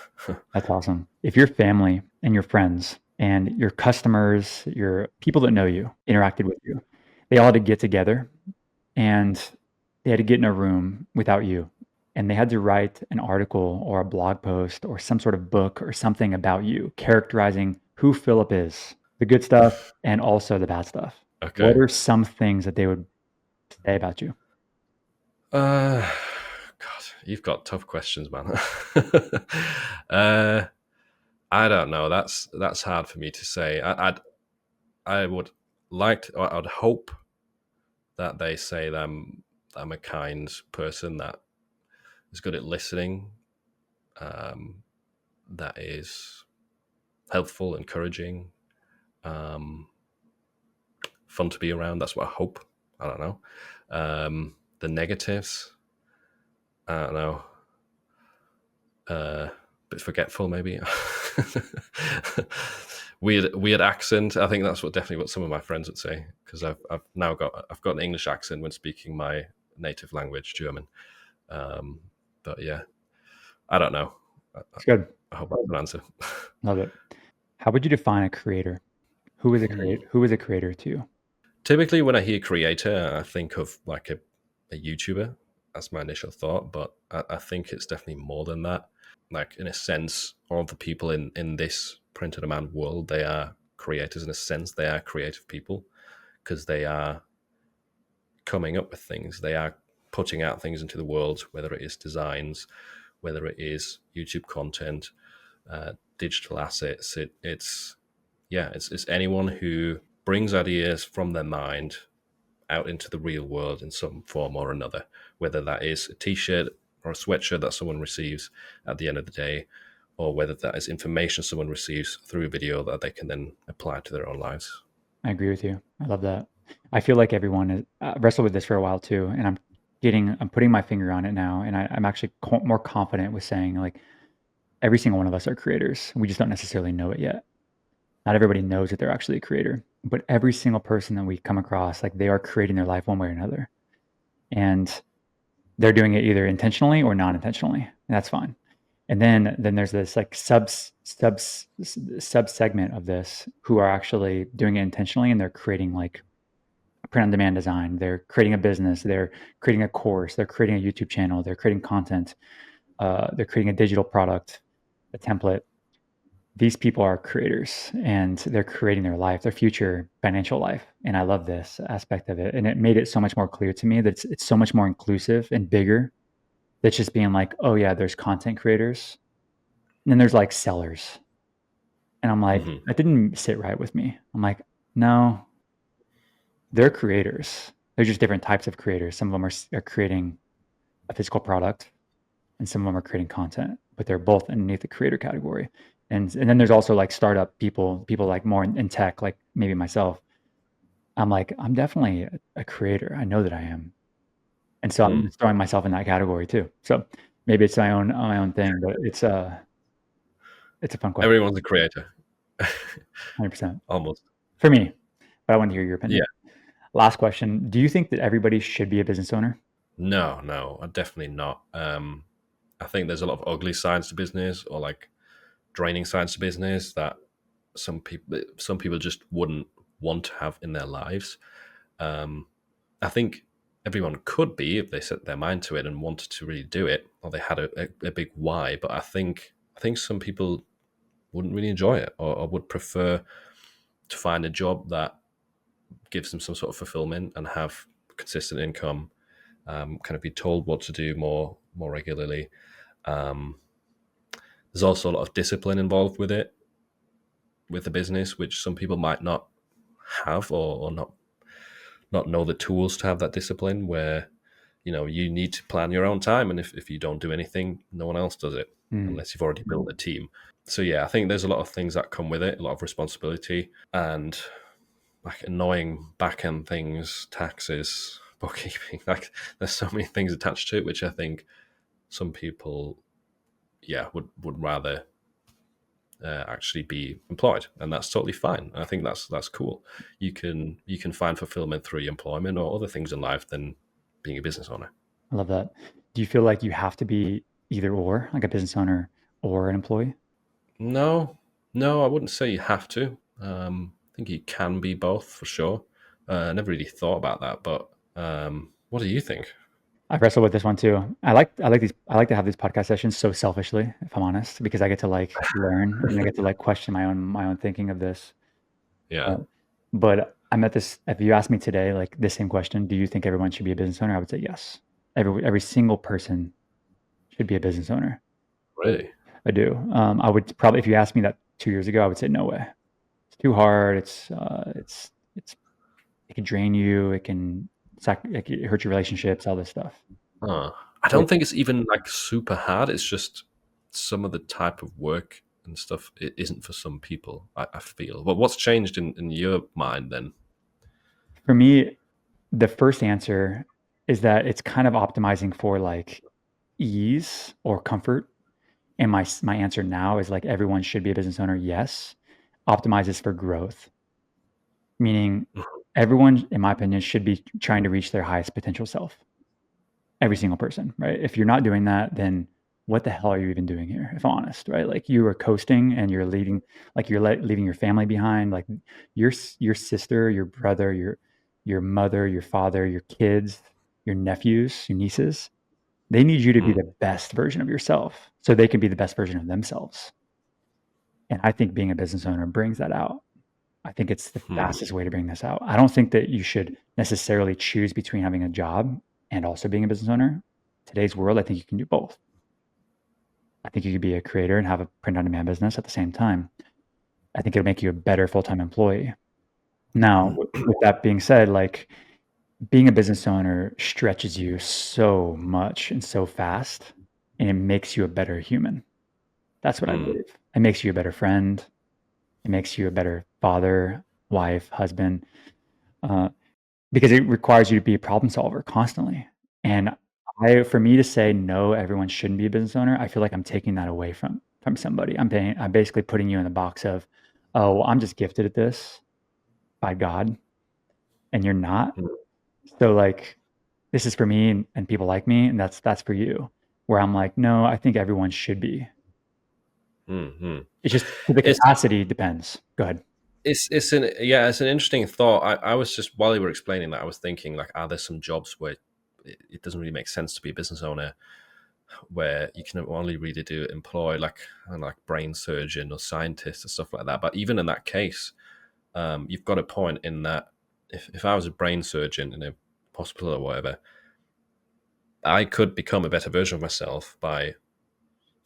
That's awesome. If your family and your friends and your customers, your people that know you interacted with you, they all had to get together and they had to get in a room without you and they had to write an article or a blog post or some sort of book or something about you characterizing who Philip is, the good stuff and also the bad stuff. What Okay. are some things that they would say about you? Uh, God, you've got tough questions, man. uh, I don't know. That's hard for me to say. I would like to, or I'd hope that they say that I'm a kind person that is good at listening, um, that is helpful, encouraging, um, fun to be around. That's what I hope. I don't know. The negatives, I don't know. Bit forgetful, maybe. Weird accent. I think that's definitely what some of my friends would say, because I've got an English accent when speaking my native language, German. Um, but yeah, I don't know. I, It's good. I hope that's an answer. Love it. How would you define a creator? Who is a creator to you? Typically, when I hear creator, I think of like a YouTuber. That's my initial thought, but I think it's definitely more than that. Like, in a sense, all the people in this print on demand world, they are creators. In a sense, they are creative people because they are coming up with things. They are putting out things into the world, whether it is designs, whether it is YouTube content, digital assets. It's anyone who brings ideas from their mind out into the real world in some form or another, whether that is a t-shirt or a sweatshirt that someone receives at the end of the day, or whether that is information someone receives through a video that they can then apply to their own lives. I agree with you. I love that. I feel like everyone has wrestled with this for a while too, and I'm putting my finger on it now, and I'm actually more confident with saying like every single one of us are creators. We just don't necessarily know it yet. Not everybody knows that they're actually a creator, but every single person that we come across, like they are creating their life one way or another, and they're doing it either intentionally or non-intentionally, and that's fine. And then there's this like sub segment of this who are actually doing it intentionally, and they're creating like print on demand design. They're creating a business. They're creating a course. They're creating a YouTube channel. They're creating content. They're creating a digital product, a template. These people are creators and they're creating their life, their future financial life. And I love this aspect of it. And it made it so much more clear to me that it's so much more inclusive and bigger. That's just being like, oh yeah, there's content creators. And then there's like sellers. And I'm like, Mm-hmm. that didn't sit right with me. I'm like, no, they're creators. They're just different types of creators. Some of them are creating a physical product, and some of them are creating content, but they're both underneath the creator category. And then there's also like startup people like more in tech, like maybe myself. I'm like, I'm definitely a creator. I know that I am, and so I'm Mm. just throwing myself in that category too. So maybe it's my own thing, but it's a fun question. Everyone's a creator. 100% Almost. for me, but I want to hear your Yeah. opinion. Last question: do you think that everybody should be a business owner? No, definitely not. I think there's a lot of ugly sides to business, or like draining sides to business, that some people just wouldn't want to have in their lives. I think everyone could be if they set their mind to it and wanted to really do it, or they had a big why. But I think some people wouldn't really enjoy it, or would prefer to find a job that gives them some sort of fulfillment and have consistent income, kind of be told what to do more regularly. Um, there's also a lot of discipline involved with it, with the business, which some people might not have, or not know the tools to have that discipline. Where you need to plan your own time, and if you don't do anything, no one else does it unless you've already built a team. So yeah, I think there's a lot of things that come with it, a lot of responsibility, and like annoying back end things, taxes, bookkeeping. Like there's so many things attached to it, which I think some people, yeah, would rather actually be employed, and that's totally fine. I think that's cool. You can find fulfillment through employment or other things in life than being a business owner. I love that. Do you feel like you have to be either or, like a business owner or an employee? No, no, I wouldn't say you have to. I think you can be both for sure. I never really thought about that, but what do you think? I wrestle with this one too. I like to have these podcast sessions so selfishly, if I'm honest, because I get to like learn and I get to like question my own thinking of this. Yeah, Uh, but I'm at this. If you ask me today, like the same question, do you think everyone should be a business owner? I would say yes. Every single person should be a business owner. really. I do. I would probably, if you asked me that 2 years ago, I would say no way. It's too hard. It's it can drain you. It can hurt your relationships. All this stuff. I But don't think it's even like super hard. It's just some of the type of work and stuff it isn't for some people. I feel. But what's changed in your mind then? for me, the first answer is that it's kind of optimizing for like ease or comfort. And my answer now is like everyone should be a business owner. Yes, optimizes for growth, meaning everyone, in my opinion, should be trying to reach their highest potential self. Every single person, right? If you're not doing that, then what the hell are you even doing here? If I'm honest, right? Like you are coasting and you're leading, like you're leaving your family behind, like your sister, your brother, your mother, your father, your kids, your nephews, your nieces. They need you to be Mm, the best version of yourself so they can be the best version of themselves. And I think being a business owner brings that out. I think it's the mm, fastest way to bring this out. I don't think that you should necessarily choose between having a job and also being a business owner. Today's world, I think you can do both. I think you could be a creator and have a print on demand business at the same time. I think it'll make you a better full-time employee. Now, mm, with that being said, like being a business owner stretches you so much and so fast, and it makes you a better human. That's what I mm, believe. It makes you a better friend. It makes you a better father, wife, husband. Uh, because it requires you to be a problem solver constantly. And for me to say no, everyone shouldn't be a business owner, I feel like I'm taking that away from somebody. I'm basically putting you in the box of, oh, well, I'm just gifted at this by God, and you're not. mm, So like, this is for me, and people like me, and that's for you. Where I'm like, no, I think everyone should be. mm. It's just the It's capacity depends. Go ahead. it's an interesting thought. I was just while you were explaining that, I was thinking like, are there some jobs where it doesn't really make sense to be a business owner, where you can only really do employ like like brain surgeon or scientist or stuff like that. But even in that case, you've got a point in that if I was a brain surgeon in a hospital or whatever, I could become a better version of myself by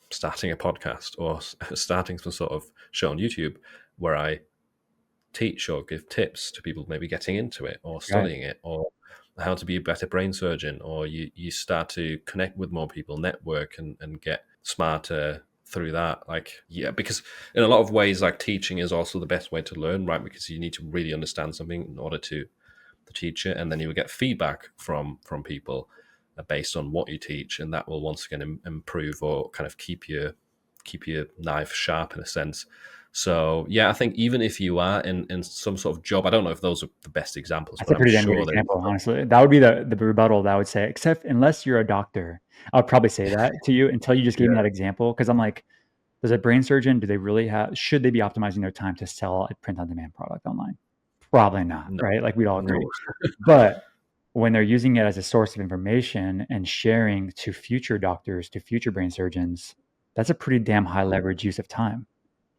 starting a podcast or starting some sort of show on YouTube where I teach or give tips to people maybe getting into it or Right. studying it, or how to be a better brain surgeon, or you start to connect with more people, network, and get smarter through that. Like, yeah, because in a lot of ways, like teaching is also the best way to learn, right? Because you need to really understand something in order to teach it, and then you will get feedback from people based on what you teach, and that will once again improve or kind of keep your knife sharp in a sense. So yeah, I think even if you are in some sort of job, I don't know if those are the best examples, That's but a I'm pretty damn good sure there is example, some. honestly. That would be the rebuttal that I would say, except unless you're a doctor, I would probably say that to you until you just gave me Yeah, that example. Because I'm like, does a brain surgeon, do they really have, should they be optimizing their time to sell a print on demand product online? Probably not, no, right? Like we'd all no. agree. But when they're using it as a source of information and sharing to future doctors, to future brain surgeons, that's a pretty damn high leverage use of time.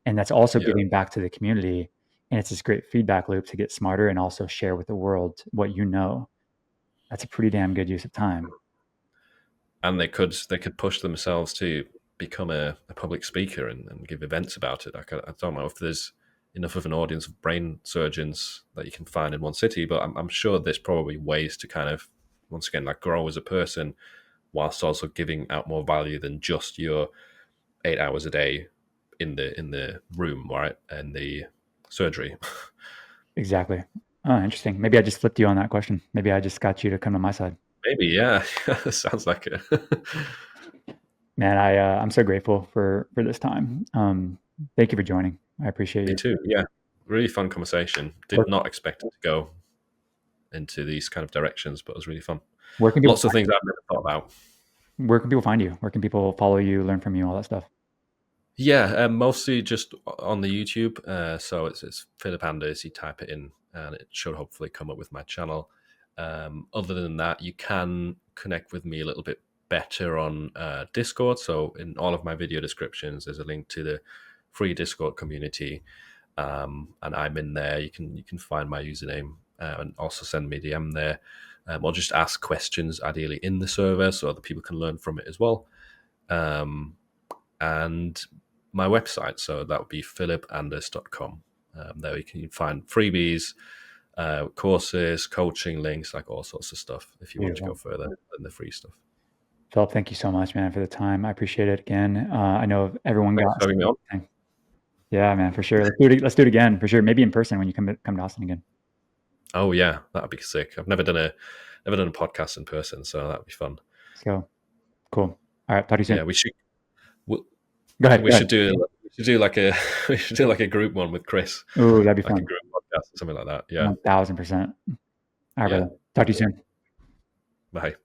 And that's also Yeah. giving back to the community. And it's this great feedback loop to get smarter and also share with the world what you know. That's a pretty damn good use of time. And they could push themselves to become a public speaker and give events about it. I don't know if there's enough of an audience of brain surgeons that you can find in one city, but I'm sure there's probably ways to kind of, once again, like grow as a person whilst also giving out more value than just your 8 hours a day in the room, right, and the surgery. Exactly. Oh, interesting. Maybe I just flipped you on that question. Maybe I just got you to come to my side. Maybe, yeah. Sounds like it. Man, I'm so grateful for this time. Thank you for joining. I appreciate Me you. too. Yeah, really fun conversation. Where, Did not expect it to go into these kind of directions, but it was really fun. where can people Lots of things I've never thought about. where can people find you? Where can people follow you, learn from you, all that stuff? Yeah, mostly just on the YouTube. So it's Philip Anders. You type it in, and it should hopefully come up with my channel. Other than that, you can connect with me a little bit better on Discord. So in all of my video descriptions, there's a link to the free Discord community, and I'm in there. You can find my username and also send me a DM there, or just ask questions ideally in the server so other people can learn from it as well. And my website, so that would be philipanders.com. There you can find freebies, courses, coaching links, like all sorts of stuff if you want to go further than the free stuff. Philip, thank you so much, man, for the time. I appreciate it again. I know everyone Thanks got for having me on. Yeah, man, for sure. Let's do it again, for sure. Maybe in person when you come to Austin again. Oh yeah, that'd be sick. I've never done a podcast in person, so that'd be fun. Let's go. Cool. All right, talk to you soon. Yeah, we should. Go ahead. We should do like a group one with Chris. Ooh, that'd be like fun. a group podcast or something like that. Yeah. 1000%. All right, Yeah. brother. Talk to you soon. Bye.